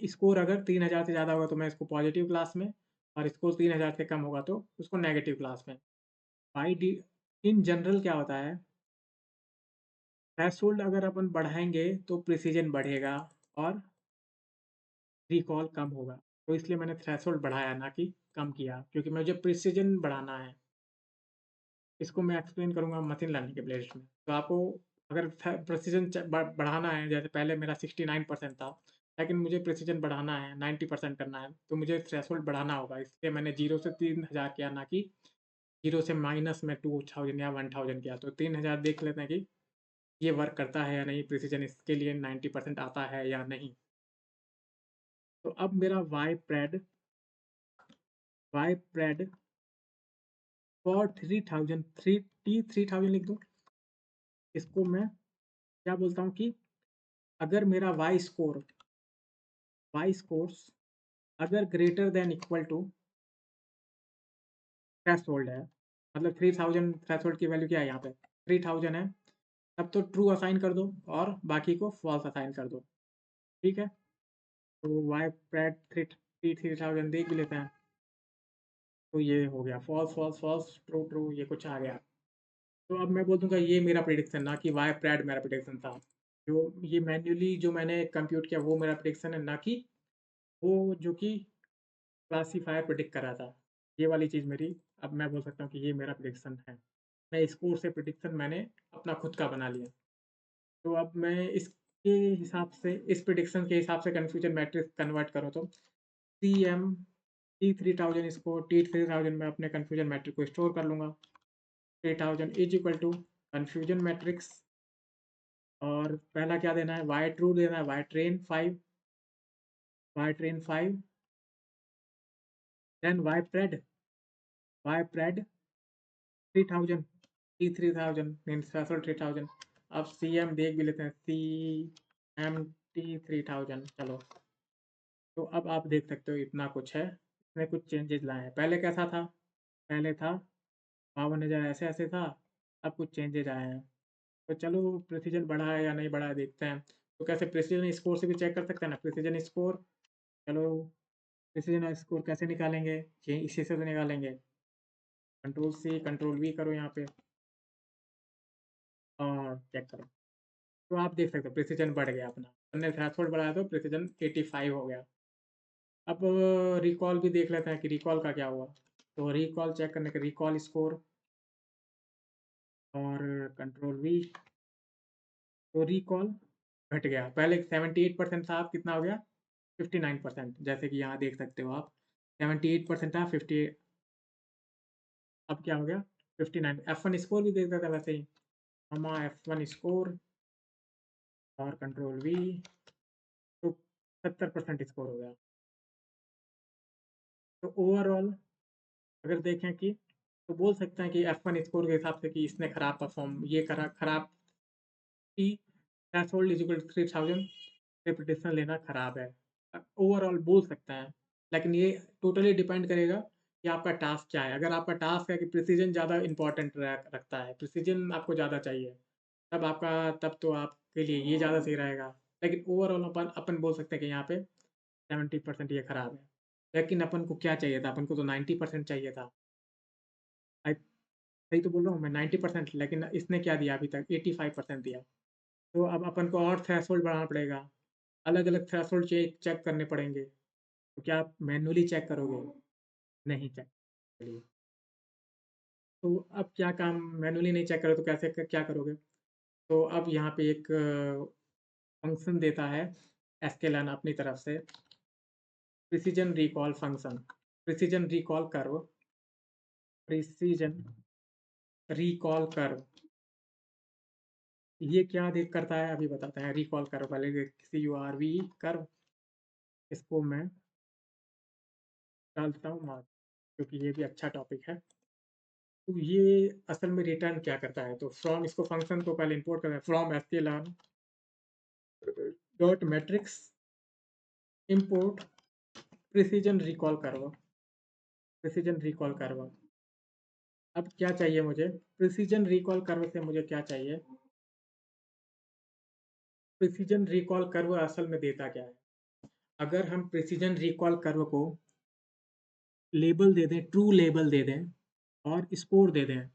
स्कोर अगर 3000 से ज़्यादा होगा तो मैं इसको पॉजिटिव क्लास में, और स्कोर 3000 से कम होगा तो उसको नेगेटिव क्लास में। बाय डि इन जनरल क्या होता है, थ्रेशोल्ड अगर अपन बढ़ाएँगे तो प्रिसिजन बढ़ेगा और रिकॉल कम होगा। तो इसलिए मैंने थ्रेशोल्ड बढ़ाया, ना कि कम किया, क्योंकि मुझे प्रिसिजन बढ़ाना है। इसको मैं एक्सप्लेन करूँगा मशीन लर्निंग के प्लेलिस्ट में। तो आपको अगर प्रिसिजन बढ़ाना है, जैसे पहले मेरा 69% था, लेकिन मुझे प्रिसिजन बढ़ाना है, 90% करना है, तो मुझे थ्रेशोल्ड बढ़ाना होगा। इसलिए मैंने 0 से 3000 किया, ना कि 0 से माइनस में 2000 या 1000 किया। तो 3000 देख लेते हैं कि ये वर्क करता है या नहीं, प्रिसिजन इसके लिए 90% आता है या नहीं। तो अब मेरा वाई प्रेड फॉर 3000, 3000 लिख दूँ। इसको मैं क्या बोलता हूँ कि अगर मेरा वाई स्कोर्स अगर greater than equal to threshold है, मतलब 3000 थ्रेशोल्ड की वैल्यू क्या है यहाँ पे, 3000 है, तब तो ट्रू असाइन कर दो और बाकी को फॉल्स असाइन कर दो। ठीक है, तो वाई प्रेड 3000 देख भी लेते हैं। तो ये हो गया false false false, true true, ये कुछ आ गया। तो अब मैं बोल दूंगा ये मेरा प्रिडिक्शन, ना कि वाई प्रेड मेरा प्रिडिक्शन था। जो ये मैन्युअली जो मैंने कंप्यूट किया वो मेरा प्रिडिक्शन है, ना कि वो जो कि क्लासिफायर प्रेडिक्ट कर रहा था। ये वाली चीज़ मेरी, अब मैं बोल सकता हूँ कि ये मेरा प्रेडिक्शन है। मैं स्कोर से प्रेडिक्शन मैंने अपना खुद का बना लिया। तो अब मैं इसके हिसाब से, इस प्रेडिक्शन के हिसाब से कन्फ्यूजन मैट्रिक्स कन्वर्ट करूँ तो CM T3000 स्कोर T3000 में अपने कन्फ्यूजन मैट्रिक्स को स्टोर कर लूँगा। 3000 is equal to confusion matrix, और पहला क्या देना है, वाई ट्रू देना है, Y train 5, then Y pred 3000, T3000 means threshold 3000। अब CM देख भी लेते हैं, CM T3000, चलो। तो अब आप देख सकते हो इतना कुछ है, इसमें कुछ चेंजेस लाए हैं। पहले कैसा था, पहले था 52,000 ऐसे-ऐसे था, अब कुछ चेंजेस आए हैं। तो चलो प्रिसिजन बढ़ा है या नहीं बढ़ा है देखते हैं। तो कैसे प्रिसिजन स्कोर से भी चेक कर सकते हैं ना, प्रिसिजन स्कोर, चलो प्रिसिजन स्कोर कैसे निकालेंगे, ये इसी से तो निकालेंगे। कंट्रोल C कंट्रोल V करो यहाँ पे और चेक करो। तो आप देख सकते हो प्रिसिजन बढ़ गया अपना। हमने थ्रेशोल्ड बढ़ाया तो प्रिसिजन 85 हो गया। अब रिकॉल भी देख लेते हैं कि रिकॉल का क्या हुआ। तो रिकॉल चेक करने के रिकॉल स्कोर और कंट्रोल V, तो रिकॉल घट गया। पहले 78% था, अब कितना हो गया, 59%। जैसे कि यहाँ देख सकते हो आप, 78% था, 50, अब क्या हो गया 59। F1 स्कोर भी देख सकते हैं वैसे ही, हम F1 स्कोर और कंट्रोल V, तो 70% स्कोर हो गया। तो ओवरऑल अगर देखें कि, तो बोल सकते हैं कि F1 स्कोर के हिसाब से कि इसने खराब परफॉर्म ये करा, खराब की threshold is equal to 3000 repetition लेना खराब है। ओवरऑल बोल सकते हैं, लेकिन ये टोटली डिपेंड करेगा कि आपका टास्क क्या है। अगर आपका टास्क है कि प्रिसिजन ज़्यादा इंपॉर्टेंट रखता है, प्रिसिजन आपको ज़्यादा चाहिए, तब तो आपके लिए ये ज़्यादा सही रहेगा। लेकिन ओवरऑल अपन अपन बोल सकते हैं कि यहाँ पे 70% ये खराब है। लेकिन अपन को क्या चाहिए था, अपन को तो 90% चाहिए था। आई सही तो बोल रहा हूँ मैं, 90%, लेकिन इसने क्या दिया अभी तक, 85% दिया। तो अब अपन को और थ्रेशोल्ड बढ़ाना पड़ेगा, अलग-अलग थ्रेशोल्ड चेक करने पड़ेंगे। तो क्या आप मैन्युअली चेक करोगे? नहीं चेक करोगे। तो अब क्या काम, मैन्युअली नहीं चेक करो तो कैसे क्या करोगे? तो अब यहाँ पे एक फंक्शन देता है sklearn अपनी तरफ से, precision recall function, precision recall curve, precision recall curve, ये क्या देख करता है अभी बताते हैं। रिकॉल कर्व पहले CURV कर्व, इसको मैं डालता हूँ मार्क, क्योंकि ये भी अच्छा टॉपिक है। तो ये असल में रिटर्न क्या करता है, तो फ्रॉम इसको फंक्शन को पहले इंपोर्ट करना है, from SQL dot matrix import precision recall curve, precision recall curve. अब क्या चाहिए मुझे, प्रिसिजन रिकॉल कर्व से मुझे क्या चाहिए, प्रिसिजन रिकॉल कर्व असल में देता क्या है। अगर हम प्रिसिजन रिकॉल कर्व को लेबल दे दें, ट्रू लेबल दे दें और स्कोर दे दें,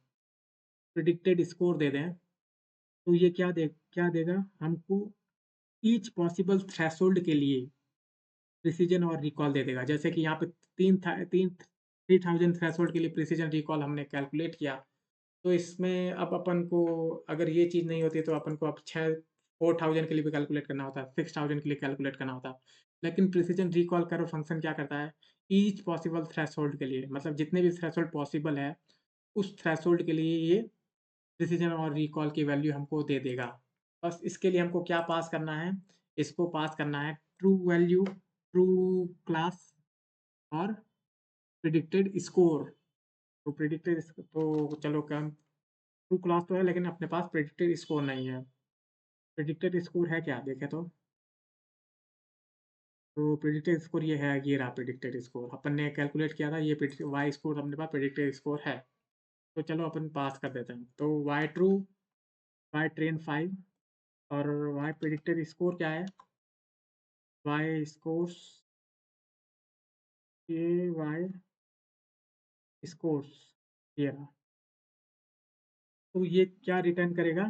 प्रिडिक्टेड स्कोर दे दें, तो ये क्या देगा हमको, ईच पॉसिबल थ्रेशोल्ड के लिए प्रिसिजन और रिकॉल दे देगा। जैसे कि यहाँ पे 3000 थ्रेशोल्ड के लिए प्रिसिजन रिकॉल हमने कैलकुलेट किया, तो इसमें अब अपन को अगर ये चीज़ नहीं होती तो अपन को अब 4000 के लिए भी कैलकुलेट करना होता है, 6000 के लिए कैलकुलेट करना होता है। लेकिन प्रिसिजन रिकॉल कर्व फंक्शन क्या करता है, ईच पॉसिबल थ्रेशोल्ड के लिए, मतलब जितने भी थ्रेशोल्ड पॉसिबल है उस थ्रेशोल्ड के लिए ये प्रिसिजन और रिकॉल की वैल्यू हमको दे देगा। बस इसके लिए हमको क्या पास करना है, इसको पास करना है ट्रू वैल्यू, ट्रू क्लास और प्रिडिक्टेड स्कोर। तो प्रिडिक्टेड तो चलो कम, ट्रू क्लास तो है लेकिन अपने पास प्रिडिक्टेड स्कोर नहीं है। प्रिडिक्टेड स्कोर है क्या देखें तो प्रिडिक्टेड स्कोर ये है, ये रहा प्रिडिक्टेड स्कोर, अपन ने कैलकुलेट किया था, ये वाई स्कोर अपने पास प्रिडिक्टेड स्कोर है। तो चलो अपन पास कर देते हैं, तो वाई ट्रू, वाई ट्रेन 5 और वाई प्रिडिक्टेड स्कोर क्या है, वाई स्कोर्स, ये वाई स्कोर्स ये रहा। तो ये क्या रिटर्न करेगा,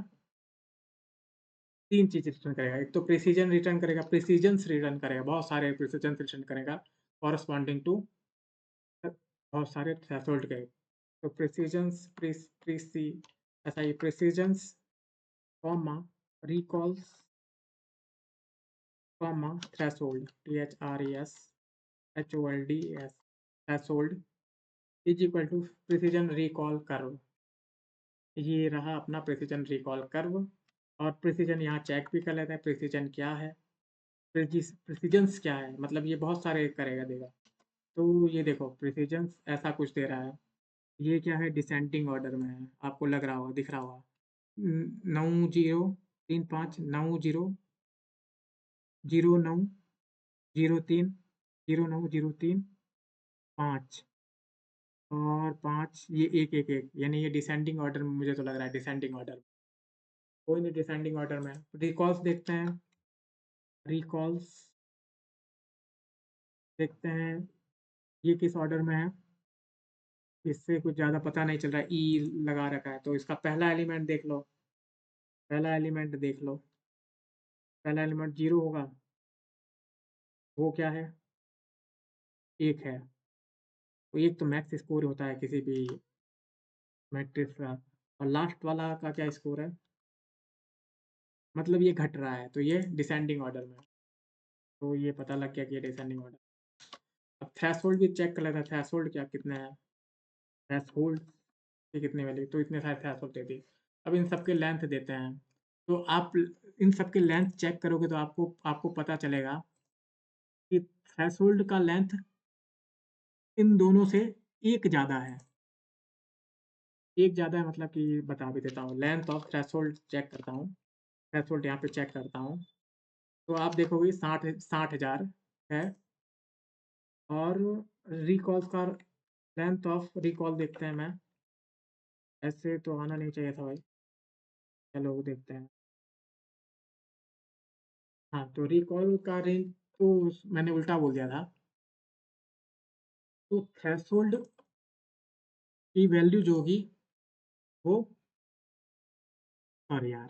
तीन चीज रिटर्न करेगा। एक तो प्रिसीजन रिटर्न करेगा, प्रिसीजन्स रिटर्न करेगा, बहुत सारे प्रिसीजन रिटर्न करेगा कॉरस्पॉन्डिंग टू बहुत सारे थ्रेशोल्ड के। तो प्रिसीजन्स प्रीसी ऐसा ही precisions comma recalls comma threshold THRESHOLD threshold is equal to precision recall curve. ये रहा अपना प्रिसीजन रिकॉल कर्व। और प्रिसीजन यहाँ चेक भी कर लेते हैं, प्रिसीजन क्या है, प्रिसीजन्स क्या है, मतलब ये बहुत सारे करेगा देगा। तो ये देखो प्रिसीजन्स ऐसा कुछ दे रहा है, ये क्या है, डिसेंडिंग ऑर्डर में है, आपको लग रहा होगा, दिख रहा होगा, 9035 09 03 09 03 5 और 5 ये एक एक एक, यानी ये डिसेंडिंग ऑर्डर में मुझे तो लग रहा है, डिसेंडिंग ऑर्डर। कोई नहीं, डिसेंडिंग ऑर्डर में रिकॉल्स देखते हैं, रिकॉल्स देखते हैं ये किस ऑर्डर में है, इससे कुछ ज़्यादा पता नहीं चल रहा है, ई लगा रखा है, तो इसका पहला एलिमेंट देख लो, पहला एलिमेंट देख लो, पहला एलिमेंट 0 होगा, वो क्या है, 1 है। तो एक तो मैक्स स्कोर होता है किसी भी मैट्रिक्स का, और लास्ट वाला का क्या स्कोर है, मतलब ये घट रहा है, तो ये डिसेंडिंग ऑर्डर में है। तो ये पता लग गया कि ये डिसेंडिंग ऑर्डर। अब थ्रेशोल्ड भी चेक कर लेते हैं, थ्रेशोल्ड क्या कितना है, थ्रेशोल्ड की कितनी वैल्यू, तो इतने सारे थ्रेशोल्ड दे दी। अब इन सबके लेंथ देते हैं, तो आप इन सबके लेंथ चेक करोगे तो आपको आपको पता चलेगा कि थ्रेशोल्ड का लेंथ इन दोनों से एक ज़्यादा है। एक ज़्यादा है मतलब कि बता भी देता हूँ, लेंथ ऑफ थ्रेशोल्ड चेक करता हूँ, थ्रेशोल्ड यहाँ पे चेक करता हूँ, तो आप देखोगे 60,000 है। और रिकॉल्स का लेंथ ऑफ रिकॉल देखते हैं, मैं ऐसे तो आना नहीं चाहिए था भाई, चलो वो देखते हैं। हाँ, तो रिकॉल का रेंज तो मैंने उल्टा बोल दिया था, तो थ्रेशोल्ड की वैल्यू जो होगी वो, और यार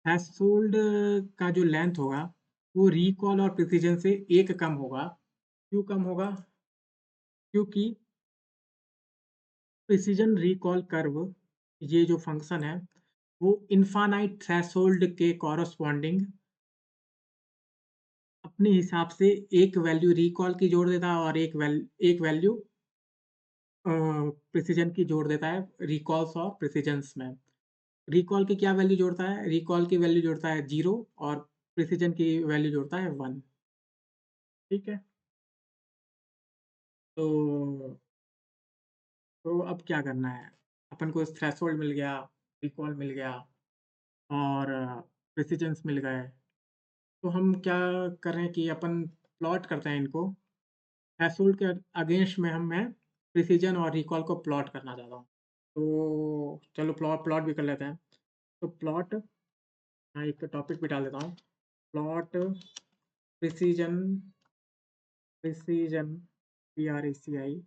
थ्रेशोल्ड का जो लेंथ होगा वो रिकॉल और प्रिसिजन से एक कम होगा। क्यों कम होगा, क्योंकि प्रिसिजन रिकॉल कर्व, ये जो फंक्शन है वो इनफाइनाइट थ्रेशोल्ड के कॉरस्पॉन्डिंग अपने हिसाब से एक वैल्यू रिकॉल की जोड़ देता है और एक वैल्यू प्रिसिजन की जोड़ देता है, रिकॉल्स और प्रिसिजन्स में। रिकॉल की क्या वैल्यू जोड़ता है, रिकॉल की वैल्यू जोड़ता है 0 और प्रिसिजन की वैल्यू जोड़ता है 1। ठीक है? तो अब क्या करना है? अपन को थ्रेशोल्ड मिल गया, रिकॉल मिल गया और प्रिसिजन्स मिल गए। तो हम क्या कर रहे हैं कि अपन प्लॉट करते हैं इनको। थ्रेशोल्ड के अगेंस्ट में मैं प्रिसिजन और रिकॉल को प्लॉट करना चाहता हूँ। तो चलो प्लॉट प्लॉट भी कर लेते हैं। तो प्लॉट हाँ, एक टॉपिक भी डाल देता हूँ। प्लॉट प्रिसिजन प्रिसिजन PRECI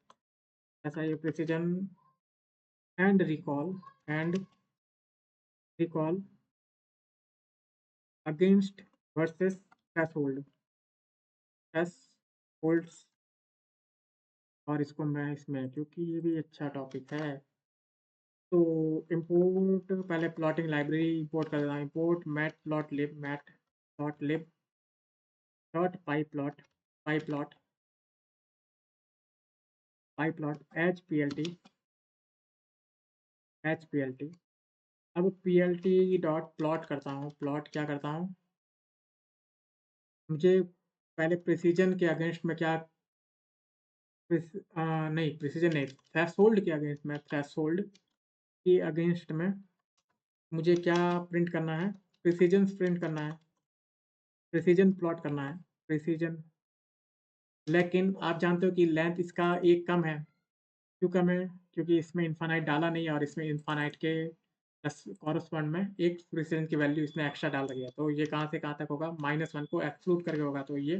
ऐसा ये precision and recall against versus thresholds और इसको मैं इसमें क्योंकि ये भी अच्छा टॉपिक है। तो इंपोर्ट पहले प्लॉटिंग लाइब्रेरी इंपोर्ट कर देता हूँ। Import mat dot py plot H P L T. अब PLT डॉट प्लॉट करता हूँ। प्लॉट क्या करता हूँ, मुझे पहले प्रिसीजन के अगेंस्ट में क्या नहीं प्रिसीजन नहीं, थ्रेशोल्ड के अगेंस्ट में थ्रेशोल्ड के अगेंस्ट में मुझे क्या प्रिंट करना है, प्रिसीजन प्रिंट करना है, प्रिसीजन प्लॉट करना है, प्रिसीजन। लेकिन आप जानते हो कि लेंथ इसका एक कम है। क्यों कम है? क्योंकि इसमें इन्फानाइट डाला नहीं है और इसमें इन्फानाइट के कॉरस्पॉन्ड में एक प्रिसीजन की वैल्यू इसने एक्स्ट्रा डाल रही है। तो ये कहाँ से कहाँ तक होगा, -1 को एक्सक्लूड करके होगा। तो ये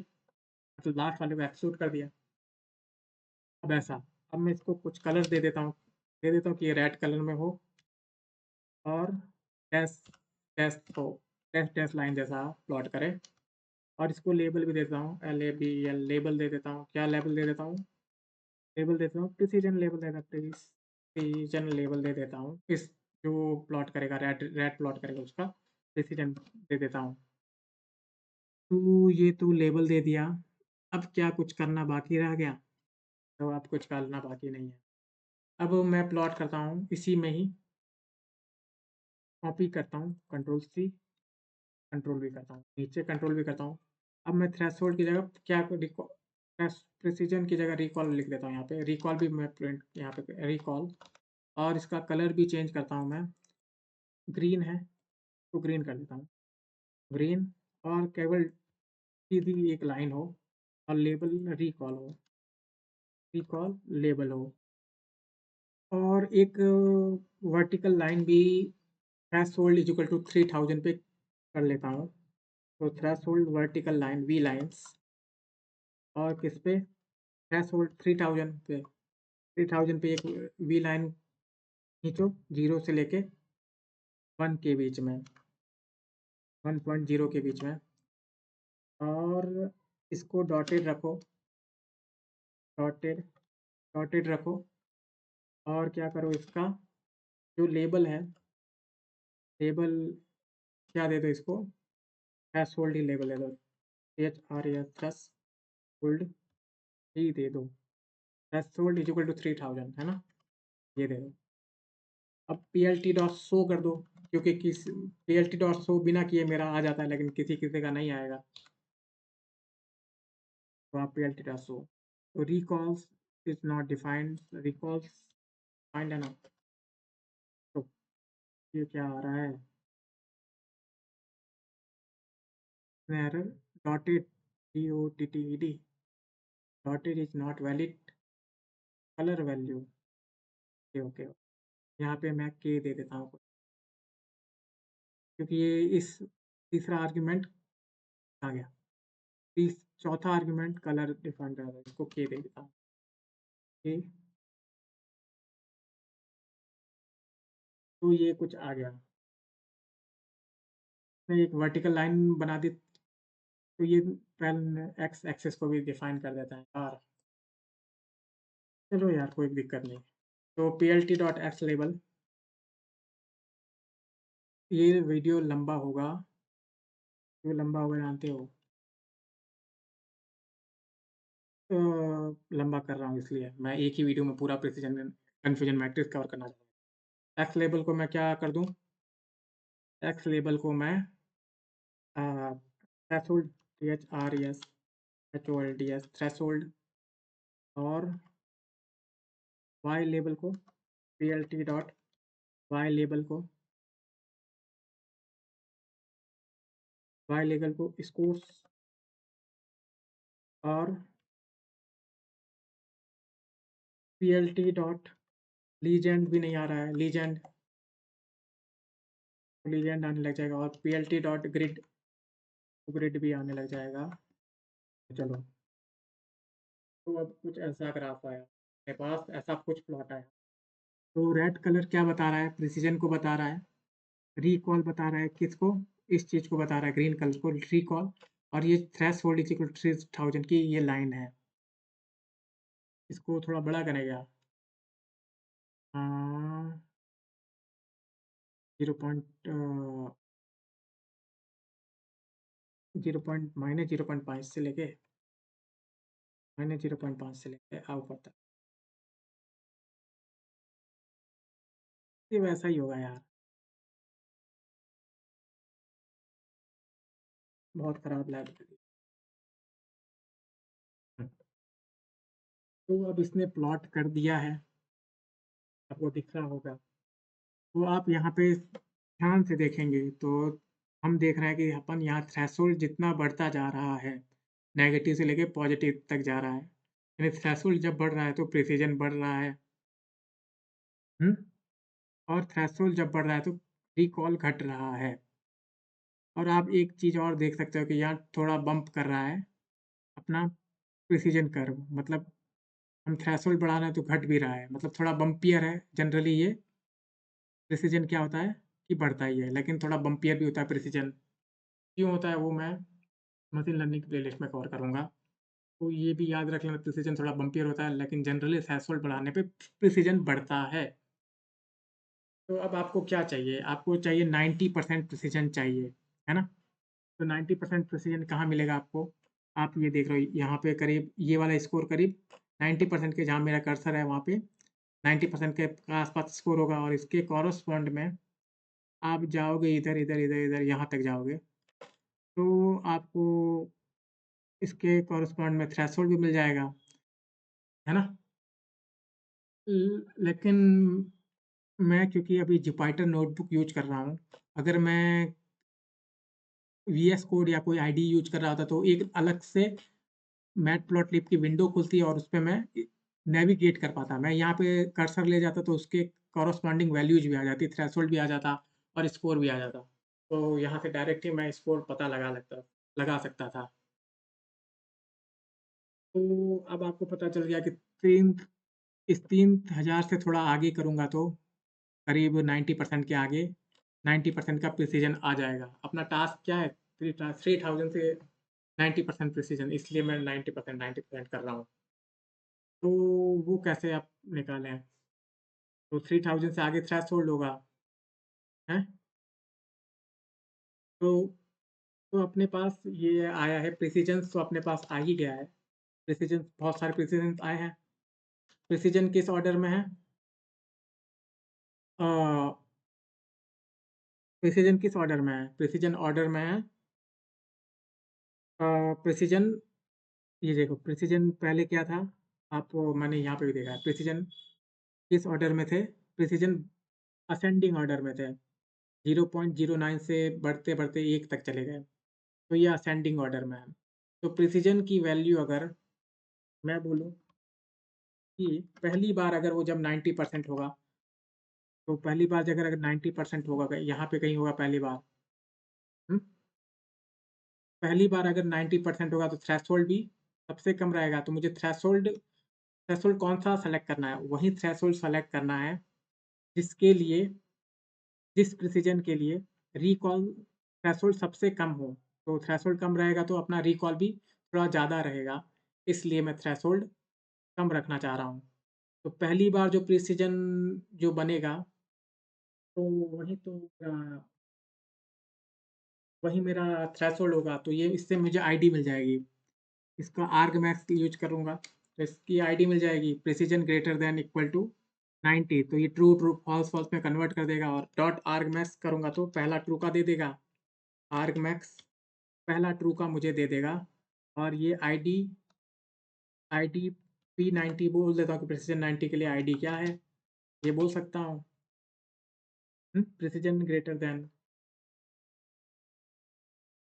मतलब लास्ट वाले को एक्सक्लूड कर दिया। अब ऐसा, अब मैं इसको कुछ कलर दे देता हूँ कि ये रेड कलर में हो और डैश डैश हो, डैश डैश लाइन जैसा प्लॉट करे। और इसको लेबल भी देता हूँ, LABEL लेबल दे देता हूँ। क्या लेबल दे देता हूँ? लेबल देता हूँ प्रिसीजन लेबल देता प्रिसीजन लेबल दे देता हूँ। इस जो प्लॉट करेगा रेड रेड प्लॉट करेगा उसका प्रिसीजन दे देता हूँ। तो ये तो लेबल दे दिया। अब क्या कुछ करना बाकी रह गया? तो अब कुछ करना बाकी नहीं है। अब मैं प्लॉट करता हूँ इसी में ही, कॉपी करता हूँ, कंट्रोल C, कंट्रोल V करता हूँ, नीचे कंट्रोल V करता हूँ। अब मैं थ्रेशोल्ड की जगह क्या प्रिसीजन की जगह रिकॉल लिख देता हूँ। यहाँ पे रिकॉल भी मैं प्रिंट यहाँ पे रिकॉल, और इसका कलर भी चेंज करता हूँ मैं। ग्रीन है तो ग्रीन कर देता हूँ, ग्रीन। और केवल सीधी एक लाइन हो और लेबल रिकॉल लेबल हो। और एक वर्टिकल लाइन भी थ्रेशोल्ड इज इक्वल टू 3000 पे कर लेता हूँ। तो threshold vertical line V lines और किस पे, थ्रेशोल्ड 3000 पे, 3000 पे एक वी लाइन खींचो 0 से लेके 1 के बीच में, 1.0 के बीच में। और इसको डॉटेड रखो, डॉटेड डॉटेड रखो। और क्या करो, इसका जो लेबल है, लेबल क्या दे दो इसको, थ्रेशोल्ड ही लेबल दे दो, THRES थ्रेशोल्ड ही दे दो। थ्रेशोल्ड इज इक्वल टू 3000 है ना, ये दे दो। अब PLT डॉट शो कर दो, क्योंकि किस PLT डॉट शो बिना किए मेरा आ जाता है, लेकिन किसी किसी का नहीं आएगा। तो आप PLT डॉट शो, तो recalls is not defined, recalls find है ना। तो ये क्या आ रहा है, error dotted DOTTED dotted is not valid colour value. Okay okay, यहाँ पे मैं के दे देता हूँ क्योंकि ये इस तीसरा आर्ग्यूमेंट आ गया। चौथा आर्ग्यूमेंट कलर डिफाइन कर रहा है, इसको के दे देता हूँ, के। तो ये कुछ आ गया, मैं एक वर्टिकल लाइन बना दी। तो ये पहले एक्स एक्सेस को भी डिफाइन कर देता है यार। चलो यार कोई दिक्कत नहीं। तो PLT डॉट एक्स लेबल, ये वीडियो लंबा होगा, क्यों लंबा होगा जानते हो? अ, लंबा कर रहा हूँ इसलिए मैं एक ही वीडियो में पूरा प्रिसीजन कन्फ्यूजन मैट्रिक्स कवर करना चाहता हूँ। एक्स लेबल को मैं क्या कर दूँ, एक्स लेबल को मैं थ्रेशोल्ड THRES HOLDS थ्रेशोल्ड, और वाई लेबल को PLT डॉट वाई लेबल को स्कोर्स, और PLT डॉट लीजेंड भी नहीं आ रहा है, लीजेंड आने लग जाएगा, और PLT डॉट ग्रिड भी आने लग जाएगा। चलो, तो अब कुछ ऐसा ग्राफ आया मेरे पास, ऐसा कुछ प्लॉट आया। तो रेड कलर क्या बता रहा है? प्रिसीजन को बता रहा है, रिकॉल बता रहा है किसको? इस चीज़ को बता रहा है, ग्रीन कलर को रिकॉल, और ये थ्रेशोल्ड इज इक्वल टू 3000 की ये लाइन है। इसको थोड़ा बड़ा करेगा, 0.5 से लेके -0.5 से लेके ऊपर तक, ये वैसा ही होगा यार, बहुत खराब लाइब्रेरी। तो अब इसने प्लॉट कर दिया है, आपको दिख रहा होगा। तो आप यहाँ पे ध्यान से देखेंगे तो हम देख रहे हैं कि अपन यहाँ थ्रेशोल्ड जितना बढ़ता जा रहा है, नेगेटिव से लेके पॉजिटिव तक जा रहा है, यानी थ्रेशोल्ड जब बढ़ रहा है तो प्रिसिजन बढ़ रहा है। हुँ? और थ्रेशोल्ड जब बढ़ रहा है तो रिकॉल घट रहा है। और आप एक चीज़ और देख सकते हो कि यहाँ थोड़ा बम्प कर रहा है अपना प्रिसिजन कर्व, मतलब हम थ्रेशोल्ड बढ़ा रहे हैं तो घट भी रहा है, मतलब थोड़ा बम्पियर है। जनरली ये प्रिसिजन क्या होता है कि बढ़ता ही है, लेकिन थोड़ा बम्पियर भी होता है प्रिसिजन। क्यों होता है वो मैं मशीन लर्निंग की प्लेलिस्ट में कवर करूँगा। तो ये भी याद रख लेना, प्रिसिजन थोड़ा बम्पियर होता है, लेकिन जनरली थ्रेशोल्ड बढ़ाने पे प्रिसिजन बढ़ता है। तो अब आपको क्या चाहिए? आपको चाहिए 90% प्रिसिजन चाहिए, है ना? तो 90% प्रिसिजन कहाँ मिलेगा आपको? आप ये देख रहे हो यहाँ पे करीब ये वाला स्कोर करीब 90% के, जहाँ मेरा कर्सर है वहाँ पे 90% के आस-पास स्कोर होगा, और इसके कॉरेस्पॉन्ड में आप जाओगे इधर, इधर, इधर, इधर यहाँ तक जाओगे, तो आपको इसके कॉरेस्पॉन्ड में थ्रेशोल्ड भी मिल जाएगा, है ना? लेकिन मैं क्योंकि अभी जुपिटर नोटबुक यूज़ कर रहा हूँ, अगर मैं वीएस कोड या कोई आईडी यूज़ कर रहा होता तो एक अलग से मैटप्लॉटलिब की विंडो खुलती है और उसपे मैं नेविगेट कर पाता। मैं यहाँ पे कर्सर ले जाता तो उसके कॉरेस्पॉन्डिंग वैल्यूज़ भी आ जाती, थ्रेशोल्ड भी आ जाता और स्कोर भी आ जाता। तो यहाँ से डायरेक्ट ही मैं स्कोर पता लगा सकता था। तो अब आपको पता चल गया कि 3000 से थोड़ा आगे करूँगा तो करीब 90% के आगे 90% का प्रिसिजन आ जाएगा। अपना टास्क क्या है? 3000 से 90% प्रिसिजन, इसलिए मैं 90% कर रहा हूँ। तो वो कैसे आप निकालें? तो 3000 से आगे थ्रेशोल्ड होगा, हैं? तो अपने पास ये आया है प्रिसिजन, तो अपने पास आ ही गया है। प्रिसिजन, बहुत सारे प्रिसिजन आए हैं। प्रिसिजन किस ऑर्डर में है? अ, प्रिसिजन किस ऑर्डर में है? प्रिसिजन ऑर्डर में है, प्रिसिजन, ये देखो प्रिसिजन पहले क्या था? आपको मैंने यहाँ पे भी देखा है, प्रिसिजन किस ऑर्डर में थे? प्रिसिजन असेंडिंग ऑर्डर में थे। 0.09 से बढ़ते-बढ़ते 1 तक चले गए। तो ये असेंडिंग ऑर्डर में है। तो प्रिसिजन की वैल्यू अगर मैं बोलूँ कि पहली बार अगर वो जब 90% होगा, तो पहली बार अगर 90% होगा, यहाँ पे कहीं होगा पहली बार, हुँ? पहली बार अगर 90% होगा तो थ्रेशोल्ड भी सबसे कम रहेगा। तो मुझे थ्रेशोल्ड कौन-सा सेलेक्ट करना है? वही थ्रेशोल्ड सेलेक्ट करना है जिसके लिए, जिस प्रिसिजन के लिए रिकॉल थ्रेशोल्ड सबसे कम हो। तो थ्रेशोल्ड कम रहेगा तो अपना रिकॉल भी थोड़ा ज़्यादा रहेगा, इसलिए मैं थ्रेशोल्ड कम रखना चाह रहा हूँ। तो पहली बार जो प्रिसिजन जो बनेगा, तो वही तो वही मेरा थ्रेशोल्ड होगा, तो ये इससे मुझे आईडी मिल जाएगी। इसका आर्गमैक्स यूज़ करूँगा, तो इसकी आईडी मिल जाएगी precision greater than equal to 90, तो ये ट्रू ट्रू, फॉल्स फॉल्स में कन्वर्ट कर देगा, और डॉट आर्गमैक्स करूँगा तो पहला ट्रू का दे देगा। आर्गमैक्स पहला ट्रू का मुझे दे देगा, और ये आईडी आईडी P90 बोल देता हूँ कि प्रिसिजन 90 के लिए आईडी क्या है, ये बोल सकता हूँ। Precision greater then.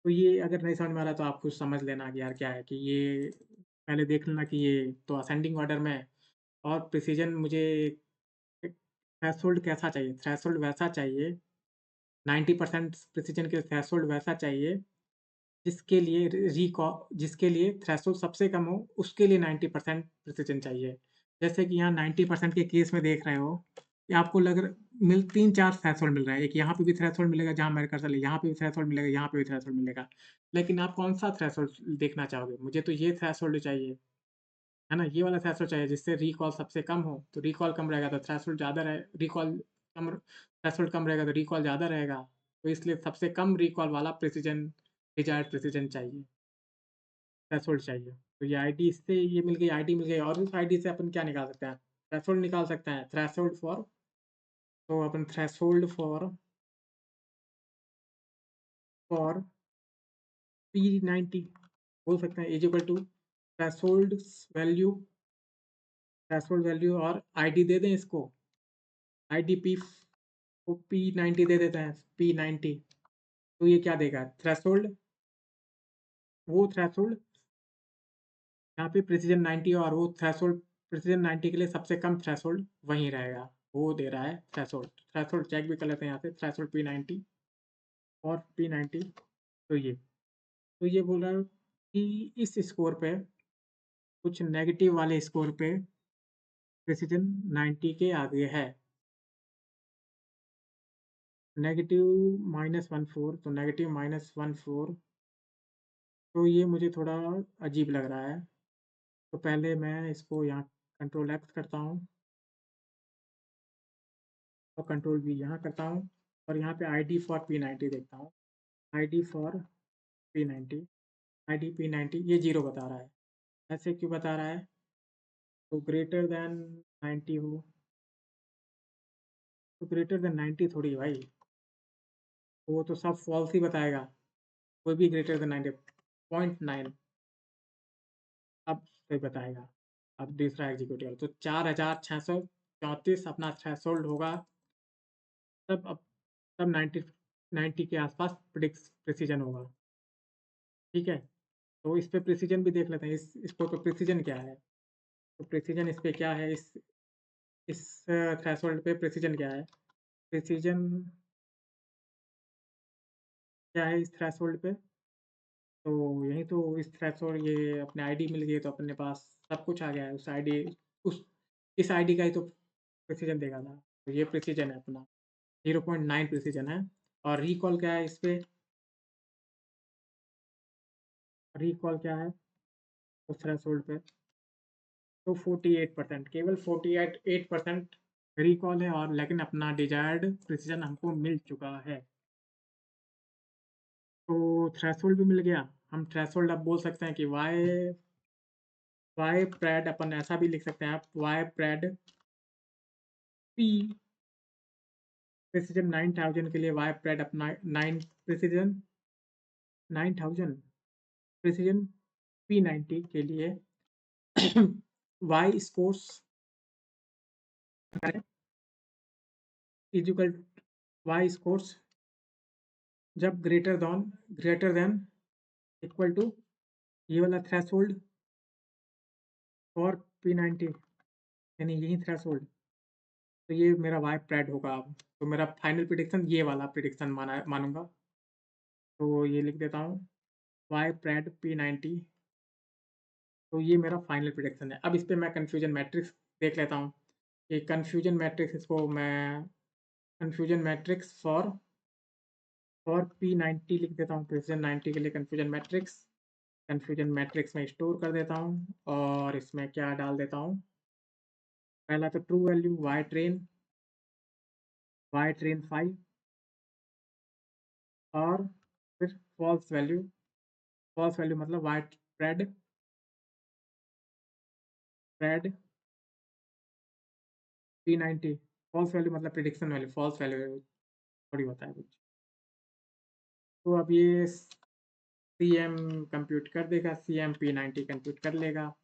तो ये अगर नहीं समझ में आ रहा तो आप कुछ समझ लेना कि यार क्या है, कि ये पहले देख लेना कि ये तो असेंडिंग ऑर्डर में है। और प्रिसिजन मुझे थ्रेशोल्ड कैसा चाहिए, थ्रेशोल्ड वैसा चाहिए, 90% प्रिसिजन के थ्रेशोल्ड वैसा चाहिए जिसके लिए जिसके लिए थ्रेशोल्ड सबसे कम हो, उसके लिए 90% प्रिसिजन चाहिए। जैसे कि यहाँ 90% के केस में देख रहे हो कि आपको लग रहा मिल 3-4 थ्रेशोल्ड मिल रहा है। एक यहाँ पे भी थ्रेशोल्ड मिलेगा जहाँ मेरा कर्सर है, यहाँ पे भी थ्रेशोल्ड मिलेगा, यहाँ पे भी थ्रेशोल्ड मिलेगा। लेकिन आप कौन-सा थ्रेशोल्ड देखना चाहोगे? मुझे तो ये थ्रेशोल्ड चाहिए, है ना? ये वाला थ्रेशोल्ड चाहिए जिससे रिकॉल सबसे कम हो। तो रिकॉल कम रहेगा तो थ्रेशोल्ड ज़्यादा रहे रिकॉल कम थ्रेशोल्ड कम रहेगा तो रिकॉल ज़्यादा रहेगा। तो इसलिए सबसे कम रिकॉल वाला प्रिसिजन डिज़ायर्ड प्रिसिजन चाहिए। थ्रेशोल्ड चाहिए। तो ये आईडी इससे ये मिल गई, आईडी मिल गई। और उस आईडी से अपन क्या निकाल सकते हैं? थ्रेशोल्ड निकाल सकते हैं। थ्रेशोल्ड फॉर तो अपन थ्रेशोल्ड फॉर P90 बोल सकते हैं is equal to value threshold value और आईडी दे दें इसको। आईडी पी को P90 दे देते हैं, P90। तो ये क्या देगा? थ्रेशोल्ड, वो थ्रेशोल्ड यहाँ पे प्रिसिजन 90 और वो थ्रेशोल्ड प्रिसिजन 90 के लिए सबसे कम थ्रेशोल्ड वहीं रहेगा। वो दे रहा है थ्रेशोल्ड। थ्रेशोल्ड चेक भी कर लेते हैं यहाँ से, थ्रेशोल्ड P90 और P90। तो ये बोल रहा है कि इस स्कोर पे, कुछ नेगेटिव वाले स्कोर पे प्रिसिजन 90 के आगे है। नेगेटिव -14, तो नेगेटिव -14, तो ये मुझे थोड़ा अजीब लग रहा है। तो पहले मैं इसको यहाँ कंट्रोल X करता हूँ और कंट्रोल V यहाँ करता हूँ और यहाँ पे आईडी फॉर P90 देखता हूँ। ID for P90, ID P90 ये 0 बता रहा है। ऐसे क्यों बता रहा है? तो ग्रेटर दैन 90 हो, तो ग्रेटर दैन 90 थोड़ी है भाई, वो तो सब फॉल्स ही बताएगा। कोई भी ग्रेटर दैन 90 0.9 अब सही बताएगा। अब दूसरा एग्जीक्यूटिव तो 4634 अपना थ्रेशोल्ड होगा। तब अब तब 90 के आसपास प्रिसिजन होगा। ठीक है, तो इस पे प्रिसिजन भी देख लेते हैं। इसको तो प्रिसिजन क्या है? तो प्रिसिजन इस पे क्या है? इस थ्रेशोल्ड पे प्रिसिजन क्या है? प्रिसिजन क्या है इस थ्रेशोल्ड पे? तो यही तो इस थ्रेशोल्ड, ये अपने आईडी मिल गई तो अपने पास सब कुछ आ गया है। उस इस आईडी का ही तो प्रिसिजन देखा था। तो ये प्रिसिजन है अपना, 0.9 प्रिसिजन है। और रिकॉल क्या है इस पे? रिकॉल क्या है उस थ्रेशोल्ड पे? तो 48%, केवल 48% रिकॉल है, और लेकिन अपना डिजायर्ड प्रिसिजन हमको मिल चुका है। तो थ्रेशोल्ड भी मिल गया। हम थ्रेशोल्ड अब बोल सकते हैं कि वाई प्रेड, अपन ऐसा भी लिख सकते हैं आप, वाई प्रेड पी प्रिसिजन 9000 के लिए, वाई प्रेड अपना 9000 प्रिसिजन P90 के लिए Y scores equal Y scores जब ग्रेटर देन इक्वल टू ये वाला थ्रेशोल्ड फॉर P90, यानी यही थ्रेशोल्ड। तो ये मेरा वाई प्रेड होगा अब। तो मेरा फाइनल प्रिडिक्शन ये वाला प्रिडिक्शन मानूंगा। तो ये लिख देता हूँ, वाई प्रेड P90। तो ये मेरा फाइनल प्रिडिक्शन है। अब इस पे मैं कन्फ्यूजन मैट्रिक्स देख लेता हूँ। ये कन्फ्यूजन मैट्रिक्स, इसको मैं कन्फ्यूजन मैट्रिक्स फॉर P90 लिख देता हूँ। प्रिसिजन 90 के लिए कन्फ्यूजन मैट्रिक्स में स्टोर कर देता हूँ। और इसमें क्या डाल देता हूँ? पहला तो ट्रू वैल्यू वाई ट्रेन 5, और फिर फॉल्स वैल्यू मतलब Y pred P90। False value मतलब प्रिडिक्शन वैल्यू, फॉल्स वैल्यू थोड़ी होता है कुछ। तो अब ये सीएम कंप्यूट कर देगा, सीएम P90 कंप्यूट कर लेगा।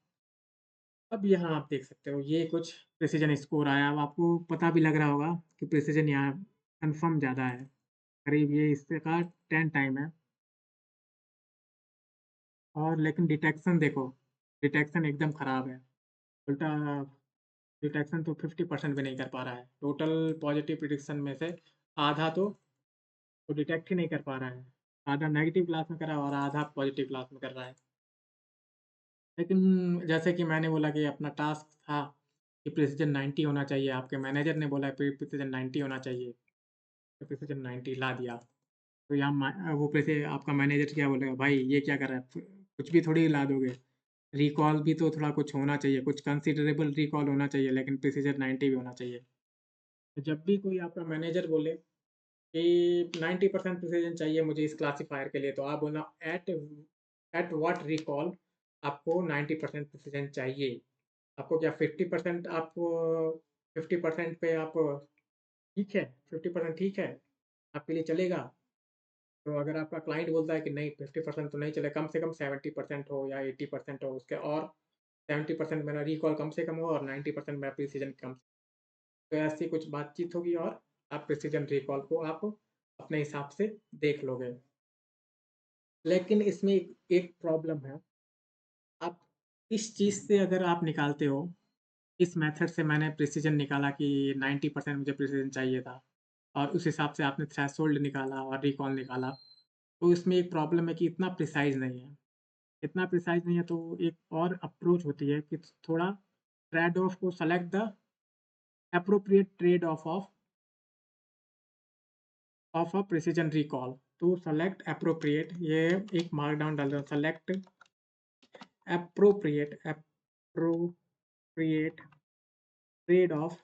अब यहाँ आप देख सकते हो ये कुछ प्रिसिजन स्कोर आया। अब आपको पता भी लग रहा होगा कि प्रिसिजन यहाँ कन्फर्म ज़्यादा है, करीब ये इससे का 10 टाइम है। और लेकिन डिटेक्शन देखो, डिटेक्शन एकदम ख़राब है। उल्टा डिटेक्शन तो 50% भी नहीं कर पा रहा है। टोटल पॉजिटिव प्रिडिक्शन में से आधा तो वो डिटेक्ट ही नहीं कर पा रहा है। आधा नेगेटिव क्लास में कर रहा है और आधा पॉजिटिव क्लास में कर रहा है। लेकिन जैसे कि मैंने बोला कि अपना टास्क था कि प्रिसिजन 90 होना चाहिए, आपके मैनेजर ने बोला प्रिसिजन 90 होना चाहिए, तो प्रिसिजन 90 ला दिया। तो यहाँ वो पैसे आपका मैनेजर क्या बोलेगा, भाई ये क्या कर रहा है, कुछ भी थोड़ी ला दोगे। रिकॉल भी तो थोड़ा कुछ होना चाहिए, कुछ कंसिडरेबल रिकॉल होना चाहिए, लेकिन प्रिसिजन 90 भी होना चाहिए। तो जब भी कोई आपका मैनेजर बोले कि 90% प्रिसिजन चाहिए मुझे इस क्लासिफायर के लिए, तो आप बोलना एट एट व्हाट रिकॉल आपको 90% प्रिसिजन चाहिए। आपको क्या 50% आपको 50% पे आप ठीक है, 50% ठीक है, आपके लिए चलेगा? तो अगर आपका क्लाइंट बोलता है कि नहीं 50% तो नहीं चले, कम से कम 70% हो या 80% हो उसके, और 70% मेरा रिकॉल कम से कम हो और 90% मेरा प्रिसिजन कम, तो ऐसी कुछ बातचीत होगी और आप प्रिसिजन रिकॉल को आप अपने हिसाब से देख लोगे। लेकिन इसमें एक प्रॉब्लम है, आप इस चीज़ से अगर आप निकालते हो, इस मेथड से मैंने प्रिसिजन निकाला कि 90% मुझे प्रिसिजन चाहिए था और उस हिसाब से आपने थ्रेशोल्ड निकाला और रिकॉल निकाला, तो इसमें एक प्रॉब्लम है कि इतना प्रिसाइज़ नहीं है। इतना प्रिसाइज़ नहीं है, तो एक और अप्रोच होती है कि थोड़ा ट्रेड ऑफ को select the appropriate trade of a precision recall. तो सेलेक्ट एप्रोप्रिएट, ये एक मार्कडाउन डाल दो, select appropriate trade off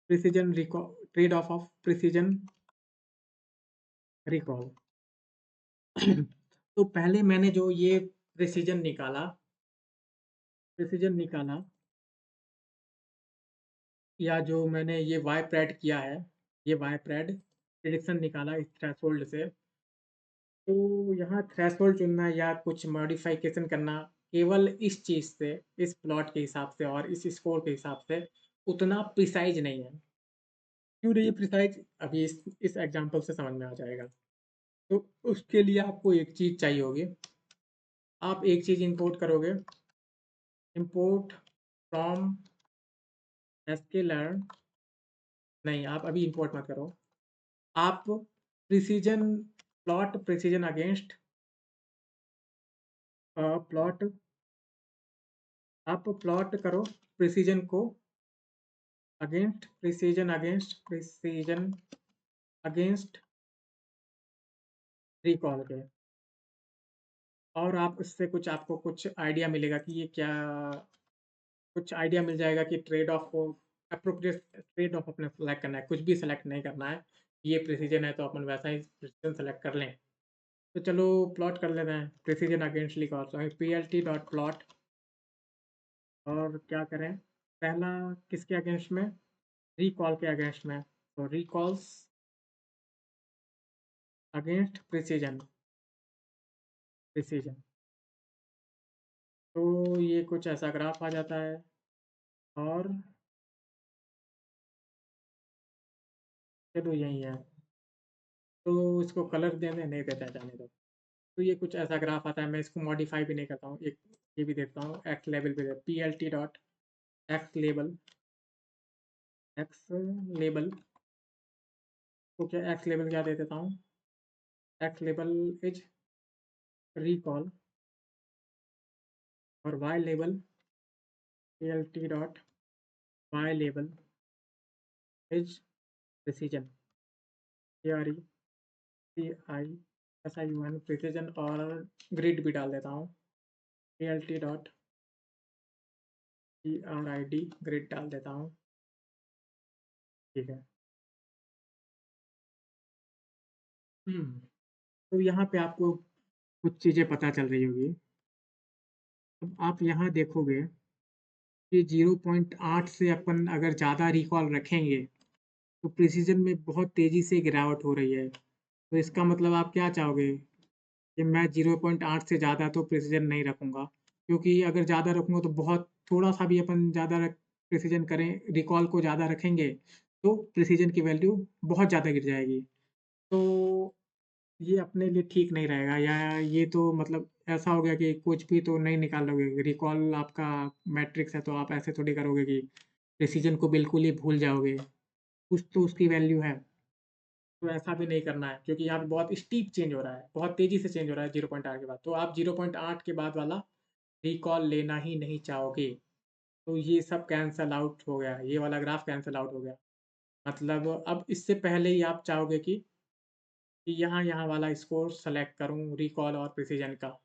precision recall, trade off precision recall. तो पहले मैंने जो ये प्रिसिजन निकाला या जो मैंने ये वाई प्रेड किया है, ये वाई प्रेड प्रिडिक्शन निकाला इस थ्रेशोल्ड से, तो यहाँ थ्रेशोल्ड चुनना या कुछ मॉडिफिकेशन करना केवल इस चीज़ से, इस प्लॉट के हिसाब से और इस स्कोर के हिसाब से उतना प्रिसाइज नहीं है। क्यों नहीं प्रिसाइज, अभी इस एग्जांपल से समझ में आ जाएगा। तो उसके लिए आपको एक चीज़ चाहिए होगी, आप एक चीज़ इंपोर्ट करोगे, इंपोर्ट फ्रॉम स्केलर, नहीं आप अभी इंपोर्ट मत करो, आप precision plot precision against plot, आप प्लॉट करो प्रिसिजन को प्रिसिजन अगेंस्ट रिकॉल के, और आप उससे कुछ आपको कुछ आइडिया मिलेगा कि ये क्या, कुछ आइडिया मिल जाएगा कि ट्रेड ऑफ को एप्रोप्रिएट ट्रेड ऑफ अपने सेलेक्ट करना है, कुछ भी सेलेक्ट नहीं करना है। ये प्रिसिजन है तो अपन वैसा ही प्रिसिजन सेलेक्ट कर लें। तो चलो प्लॉट कर लेते हैं प्रिसिजन अगेंस्ट रिकॉल, तो PLT डॉट प्लॉट, और क्या करें, पहला किसके अगेंस्ट में, रिकॉल के अगेंस्ट में, तो रिकॉल्स अगेंस्ट प्रिसिजन। तो ये कुछ ऐसा ग्राफ आ जाता है, और चलो यही है, तो इसको कलर देने नहीं देता है, जाने दो। तो ये कुछ ऐसा ग्राफ आता है, मैं इसको मॉडिफाई भी नहीं करता हूँ, एक ये भी देता हूँ एक्स लेवल पे, PLT डॉट एक्स लेबल को, क्या एक्स लेवल क्या दे देता हूँ, एक्स लेवल इज रिकॉल, और Y level PLT dot Y level is precision, PRECISION precision, और ग्रिड भी डाल देता हूँ, PLT डॉट PRID ग्रिड डाल देता हूँ, ठीक है। तो यहाँ पे आपको कुछ चीज़ें पता चल रही होगी। अब आप यहाँ देखोगे कि 0.8 से अपन अगर ज़्यादा रिकॉल रखेंगे, तो प्रिसिजन में बहुत तेज़ी से गिरावट हो रही है। तो इसका मतलब आप क्या चाहोगे कि मैं 0.8 से ज़्यादा तो प्रिसिज़न नहीं रखूँगा, क्योंकि अगर ज़्यादा रखूँगा तो बहुत थोड़ा-सा भी अपन ज़्यादा प्रिसिज़न करें, रिकॉल को ज़्यादा रखेंगे, तो प्रिसिज़न की वैल्यू बहुत ज़्यादा गिर जाएगी। तो ये अपने लिए ठीक नहीं रहेगा, या ये तो मतलब ऐसा हो गया कि कुछ भी तो नहीं निकालोगे। रिकॉल आपका मैट्रिक्स है, तो आप ऐसे थोड़ी करोगे कि प्रिसिज़न को बिल्कुल ही भूल जाओगे। कुछ तो उसकी वैल्यू है। तो ऐसा भी नहीं करना है, क्योंकि यहाँ पे बहुत स्टीप चेंज हो रहा है, बहुत तेज़ी से चेंज हो रहा है 0.8 के बाद। तो आप 0.8 के बाद वाला रिकॉल लेना ही नहीं चाहोगे। तो ये सब कैंसल आउट हो गया, ये वाला ग्राफ कैंसल आउट हो गया। मतलब अब इससे पहले ही आप चाहोगे कि यहाँ वाला स्कोर सेलेक्ट करूँ रिकॉल और प्रिसिज़न का।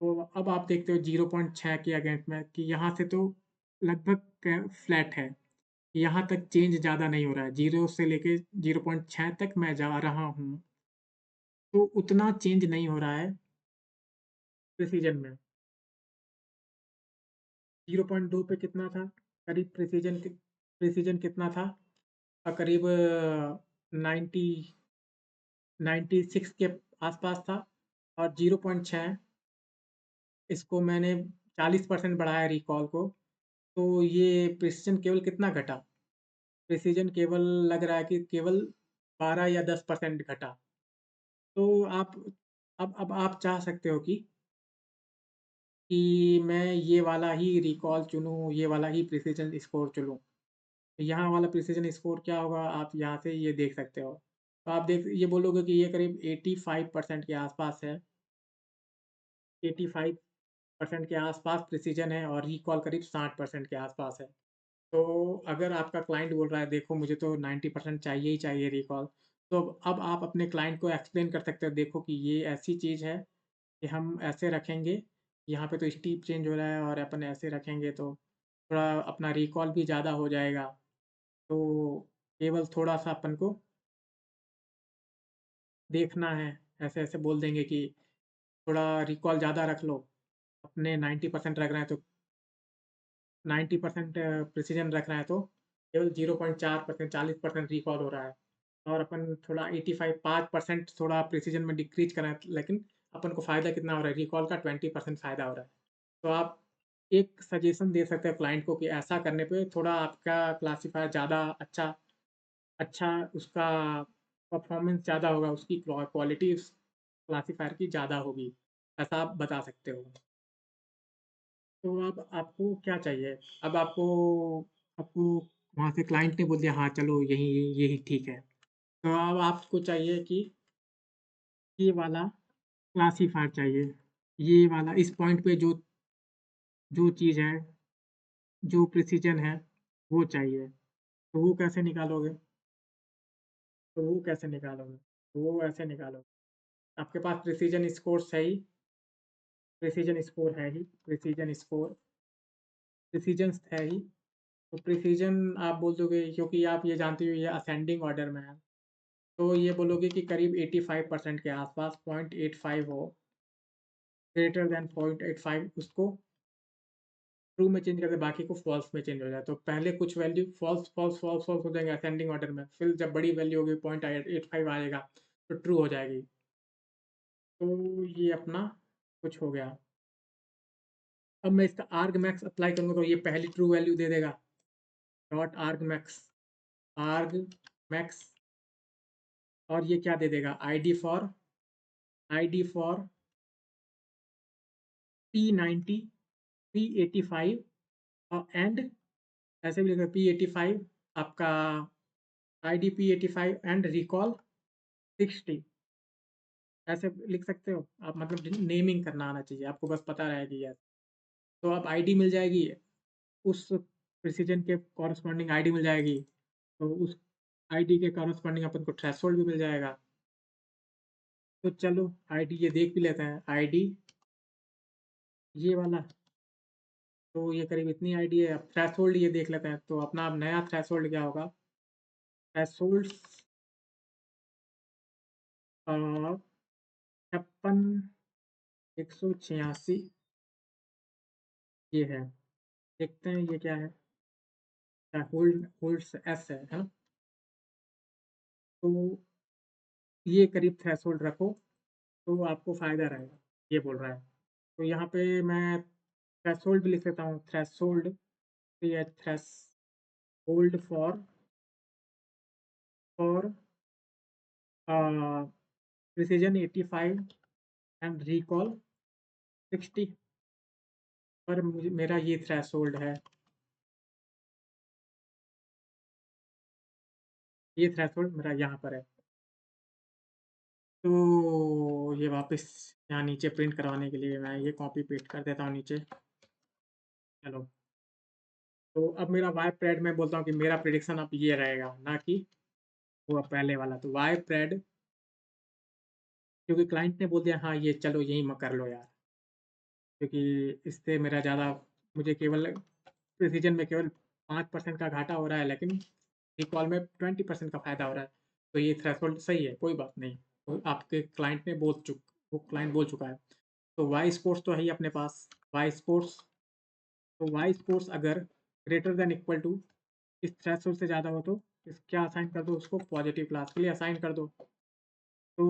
तो अब आप देखते हो 0.6 के अगेंस्ट में कि यहाँ से तो लगभग फ्लैट है। यहाँ तक चेंज ज़्यादा नहीं हो रहा है। 0 से लेके 0.6 तक मैं जा रहा हूँ। तो उतना चेंज नहीं हो रहा है प्रिसिज़न में। 0.2 पे कितना था? करीब प्रिसिज़न कितना था? करीब 90 96 के आस-पास था, और 0.6 इसको मैंने 40% बढ़ाया रिकॉल को, तो ये प्रिसिज़न केवल कितना घटा? प्रिसिज़न केवल लग रहा है कि केवल 12 या 10% घटा। तो आप अब आप चाह सकते हो कि मैं ये वाला ही रिकॉल चुनूँ, ये वाला ही प्रिसिज़न स्कोर चुनूँ। यहाँ वाला प्रिसिज़न स्कोर क्या होगा, आप यहाँ से ये देख सकते हो। तो आप ये बोलोगे कि ये करीब 85% के आस-पास है। 85% के आस-पास प्रिसिज़न है, और रिकॉल करीब 60% के आस-पास है। तो अगर आपका क्लाइंट बोल रहा है देखो मुझे तो 90% चाहिए ही चाहिए रिकॉल, तो अब आप अपने क्लाइंट को एक्सप्लेन कर सकते हो, देखो कि ये ऐसी चीज़ है कि हम ऐसे रखेंगे, यहाँ पे तो स्टीप चेंज हो रहा है, और अपन ऐसे रखेंगे तो थोड़ा अपना रिकॉल भी ज़्यादा हो जाएगा। तो केवल थोड़ा-सा अपन को देखना है, ऐसे-ऐसे बोल देंगे कि थोड़ा रिकॉल ज़्यादा रख लो, अपने 90% रख रहे हैं तो 90% प्रिसिज़न रख रहे हैं तो केवल 0.4% 40% रिकॉल हो रहा है, और अपन थोड़ा 85 5% थोड़ा प्रिसिज़न में डिक्रीज़ कर रहे हैं, लेकिन अपन को फ़ायदा कितना हो रहा है, रिकॉल का 20% फ़ायदा हो रहा है। तो आप एक सजेशन दे सकते हैं क्लाइंट को कि ऐसा करने पे थोड़ा आपका क्लासिफ़ायर ज़्यादा अच्छा अच्छा उसका परफ़ॉर्मेंस ज़्यादा होगा, उसकी क्वालिटी उस क्लासिफ़ायर की ज़्यादा होगी, ऐसा आप बता सकते हो। तो अब आपको क्या चाहिए? अब आपको वहाँ से क्लाइंट ने बोल दिया हाँ, चलो यही यही ठीक है। तो अब आपको चाहिए कि ये वाला क्लासिफ़ायर चाहिए। ये वाला इस पॉइंट पे जो जो चीज़ है, जो प्रिसिज़न है, वो चाहिए। तो वो कैसे निकालोगे? तो वो कैसे निकालोगे? वो ऐसे निकालोगे, आपके पास प्रिसिज़न स्कोर्स है ही, प्रिसिज़न स्कोर है ही, प्रिसिज़न्स है ही। तो प्रिसिज़न आप बोल दोगे, क्योंकि आप ये जानते हो ये असेंडिंग ऑर्डर में है। तो ये बोलोगे कि करीब 85% के आस-पास 0.85 हो, ग्रेटर दैन 0.85 उसको ट्रू में चेंज कर दे, बाकी को फ़ॉल्स में चेंज हो जाए। तो पहले कुछ value false, false, false, false हो जाएँगे असेंडिंग ऑर्डर में। फिर जब बड़ी वैल्यू होगी 0.85 आएगा, तो ट्रू हो जाएगी। तो ये अपना कुछ हो गया। अब मैं इसका आर्गमैक्स अप्लाई करूँगा तो ये पहली ट्रू वैल्यू दे देगा, डॉट आर्गमैक्स, और ये क्या दे देगा, ID for P90 P85, and ऐसे भी लिखो P85 आपका आईडी P85 एंड रिकॉल 60, ऐसे लिख सकते हो आप, मतलब नेमिंग करना आना चाहिए आपको, बस पता रहे कि यस। तो अब आईडी मिल जाएगी, उस प्रिसिजन के कॉरस्पॉन्डिंग आईडी मिल जाएगी, तो उस आईडी के कॉरस्पॉन्डिंग अपन को थ्रेशोल्ड भी मिल जाएगा। तो चलो आईडी ये देख भी लेते हैं, आईडी ये वाला, तो ये करीब इतनी आईडी है। अब थ्रेशोल्ड ये देख लेते हैं, तो अपना अब नया थ्रेशोल्ड क्या होगा, थ्रेशोल्ड 56 186 ये है। देखते हैं ये क्या है, होल्ड्स एस है ना? तो ये करीब थ्रेशोल्ड रखो, तो आपको फ़ायदा रहेगा, ये बोल रहा है। तो यहाँ पे मैं थ्रेशोल्ड भी लिख देता हूँ, threshold threshold for precision 85 and recall 60 पर मुझे मेरा ये थ्रेशोल्ड है, ये थ्रेशोल्ड मेरा यहाँ पर है। तो ये वापस यहाँ नीचे प्रिंट करवाने के लिए मैं ये कॉपी पेस्ट कर देता हूँ नीचे। चलो, तो अब मेरा वाई प्रेड मैं बोलता हूँ कि मेरा प्रिडिक्शन अब ये रहेगा, ना कि वो पहले वाला। तो वाई प्रेड क्योंकि क्लाइंट ने बोल दिया हाँ ये चलो यही कर लो यार, क्योंकि इससे मेरा ज़्यादा मुझे केवल प्रिसीजन में केवल 5% का घाटा हो रहा है, लेकिन रिकॉल में 20% का फ़ायदा हो रहा है। तो ये थ्रेशोल्ड सही है, कोई बात नहीं। तो आपके क्लाइंट ने वो क्लाइंट बोल चुका है। तो वाई स्पोर्ट्स तो है ही अपने पास, वाई स्पोर्ट्स। तो वाई स्पोर्ट्स अगर ग्रेटर देन इक्वल टू इस थ्रेशोल्ड से ज़्यादा हो तो क्या असाइन कर दो उसको, पॉजिटिव क्लास के लिए असाइन कर दो। तो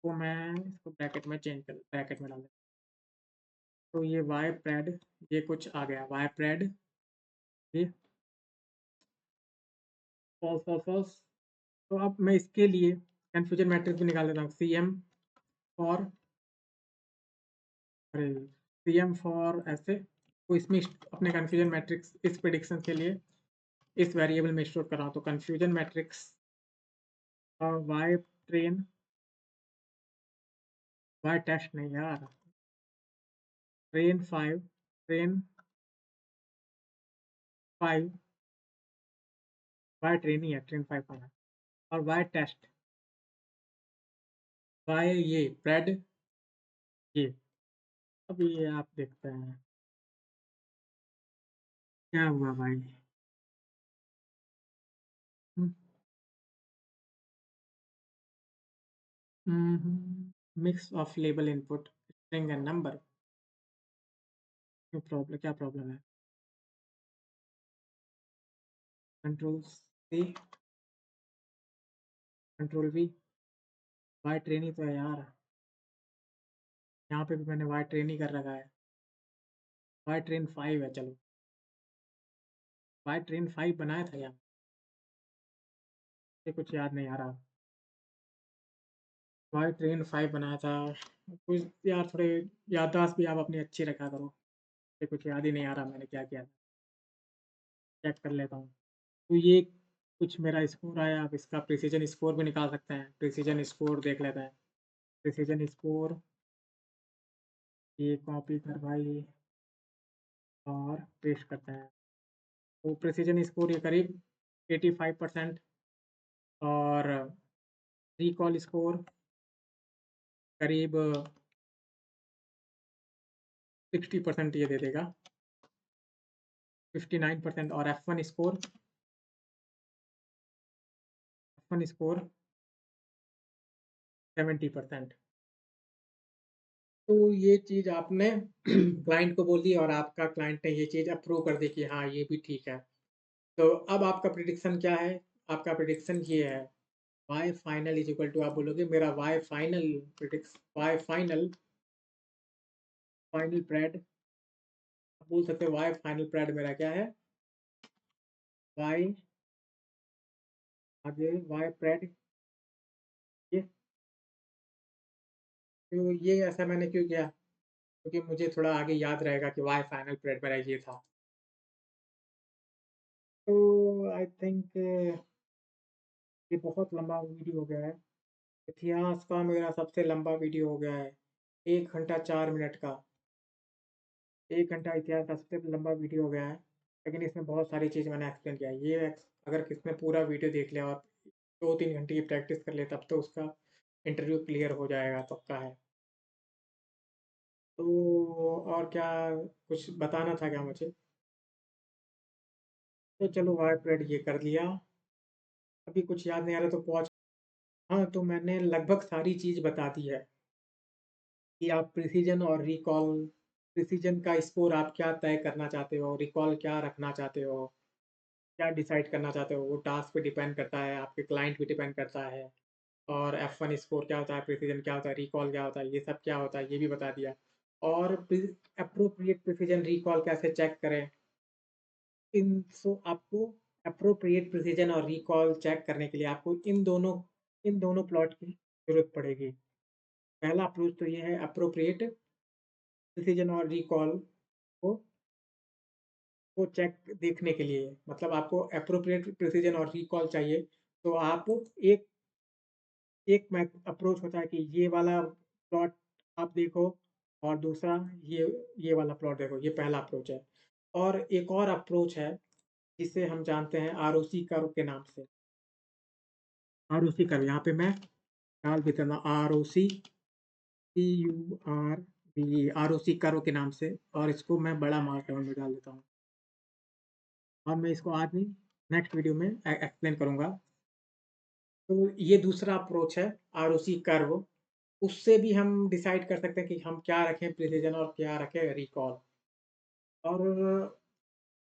वो मैं इसको ब्रैकेट में डाल देता हूँ। तो ये वाई प्रेड ये कुछ आ गया, वाई प्रेड ये फॉल्स फॉल्स फॉल्स। तो अब मैं इसके लिए कन्फ्यूजन मैट्रिक्स भी निकाल देता हूँ, फॉर सी एम फॉर ऐसे। तो इसमें अपने कन्फ्यूजन मैट्रिक्स इस प्रिडिक्शन के लिए इस वेरिएबल में स्टोर कर रहा हूँ। तो confusion matrix Y train Y test नहीं यार, ट्रेन 5 वाई ट्रेन ही है, ट्रेन 5 का है। और वाई टेस्ट वाई ये प्रेड ये। अब ये आप देखते हैं क्या हुआ भाई। Mix of label input string and number. क्या प्रॉब्लम है? Control C control V Y train ही तो है यार, यहाँ पे भी मैंने वाई ट्रेन ही कर रखा है। वाई ट्रेन 5 है, चलो वाई ट्रेन 5 बनाया था यार, ये कुछ याद नहीं आ रहा। वाई ट्रेन 5 बनाया था कुछ यार, थोड़े याददाश्त भी आप अपनी अच्छी रखा करो। ये कुछ याद ही नहीं आ रहा मैंने क्या किया था। चेक कर लेता हूँ। तो ये कुछ मेरा स्कोर आया, आप इसका प्रिसीजन स्कोर भी निकाल सकते हैं। प्रिसीजन स्कोर देख लेते हैं। प्रिसीजन स्कोर ये कॉपी कर भाई और पेस्ट करते हैं। तो प्रिसीजन स्कोर ये करीब 85% और रिकॉल स्कोर करीब 60% ये दे देगा, 59%। और एफ वन स्कोर 70%। तो ये चीज़ आपने क्लाइंट को बोल दी और आपका क्लाइंट ने ये चीज़ अप्रूव कर दी कि हाँ ये भी ठीक है। तो अब आपका प्रिडिक्शन क्या है? आपका प्रिडिक्शन ये है, Y final is equal to, आप बोलोगे मेरा वाई फाइनल फाइनल प्रेड, बोल सकते हो वाई फाइनल प्रेड मेरा क्या है, वाई आगे वाई प्रेड ये। तो ये ऐसा मैंने क्यों किया? क्योंकि मुझे थोड़ा आगे याद रहेगा कि वाई फाइनल प्रेड मेरा ये था। तो आई थिंक ये बहुत लंबा वीडियो हो गया है। इतिहास का मेरा सबसे लंबा वीडियो हो गया है, 1 घंटा 4 मिनट का। 1 घंटा इतिहास का सबसे लंबा वीडियो हो गया है, लेकिन इसमें बहुत सारी चीज़ मैंने एक्सप्लेन किया है। ये अगर किसने पूरा वीडियो देख लिया और 2-3 घंटे की प्रैक्टिस कर ले तब तो उसका इंटरव्यू क्लियर हो जाएगा, पक्का है। तो और क्या कुछ बताना था क्या मुझे? तो चलो वाई प्रेड ये कर लिया। अभी कुछ याद नहीं आ रहा तो पहुँच। हाँ, तो मैंने लगभग सारी चीज़ बता दी है कि आप प्रिसीजन और रिकॉल, प्रिसीजन का स्कोर आप क्या तय करना चाहते हो, रिकॉल क्या रखना चाहते हो, क्या डिसाइड करना चाहते हो, वो टास्क पे डिपेंड करता है, आपके क्लाइंट पे डिपेंड करता है। और F1 स्कोर क्या होता है, प्रिसिजन क्या होता है, रिकॉल क्या होता है, ये सब क्या होता है, ये भी बता दिया। और एप्रोप्रिएट प्रिसिजन रिकॉल कैसे चेक करें, इन सो आपको एप्रोप्रिएट प्रिसिजन और रिकॉल चेक करने के लिए आपको इन दोनों प्लॉट की ज़रूरत पड़ेगी। पहला अप्रोच तो ये है एप्रोप्रिएट प्रिसिजन और रिकॉल को चेक देखने के लिए, मतलब आपको एप्रोप्रिएट प्रिसिजन और रिकॉल चाहिए, तो आप एक एक मैथ अप्रोच होता है कि ये वाला प्लॉट आप देखो और दूसरा ये ये वाला प्लॉट देखो, ये पहला अप्रोच है। और एक और अप्रोच है जिसे हम जानते हैं आरओसी कर्व के नाम से। आरओसी कर्व यहाँ पे मैं डाल देता हूँ आरओसी CURVE आरओसी कर्व के नाम से, और इसको मैं बड़ा मार्कडाउन में डाल देता हूँ। और मैं इसको आज नहीं, नेक्स्ट वीडियो में एक्सप्लेन करूँगा। तो ये दूसरा अप्रोच है आरओसी कर्व। उससे भी हम डिसाइड कर सकते हैं कि हम क्या रखें प्रिसिजन और क्या रखें रिकॉल। और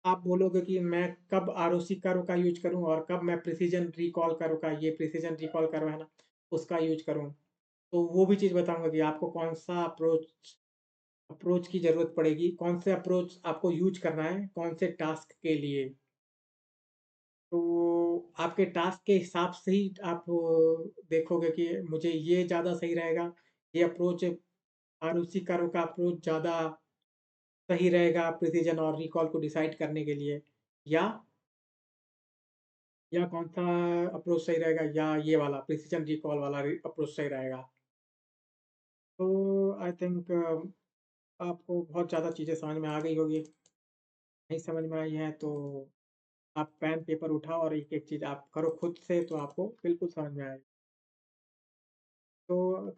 आप बोलोगे कि मैं कब आरओसी कर्व का यूज़ करूँ और कब मैं प्रिसिजन रिकॉल कर्व का, ये प्रिसिजन रिकॉल कर्व है ना, उसका यूज़ करूँ। तो वो भी चीज़ बताऊँगा कि आपको कौन-सा अप्रोच अप्रोच की ज़रूरत पड़ेगी, कौन से अप्रोच आपको यूज़ करना है, कौन से टास्क के लिए। तो आपके टास्क के हिसाब से ही आप देखोगे कि मुझे ये ज़्यादा सही रहेगा, ये अप्रोच आरुषि कर्व का अप्रोच ज़्यादा सही रहेगा प्रिसिजन और रिकॉल को डिसाइड करने के लिए, या कौन-सा अप्रोच सही रहेगा, या ये वाला प्रिसिजन रिकॉल वाला अप्रोच सही रहेगा। तो आई थिंक आपको बहुत ज़्यादा चीज़ें समझ में आ गई होगी। नहीं समझ में आई है तो आप पेन पेपर उठाओ और एक-एक चीज़ आप करो खुद से, तो आपको बिल्कुल समझ में आएगा। तो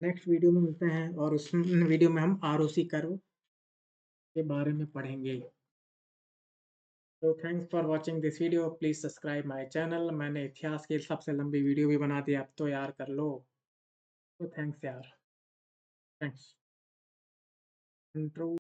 नेक्स्ट वीडियो में मिलते हैं और उस वीडियो में हम आरओसी कर्व के बारे में पढ़ेंगे। तो thanks for watching this video, please subscribe my channel. मैंने इतिहास की सबसे लंबी वीडियो भी बना दी, अब तो यार कर लो। तो थैंक्स यार, थैंक्स। इंट्रो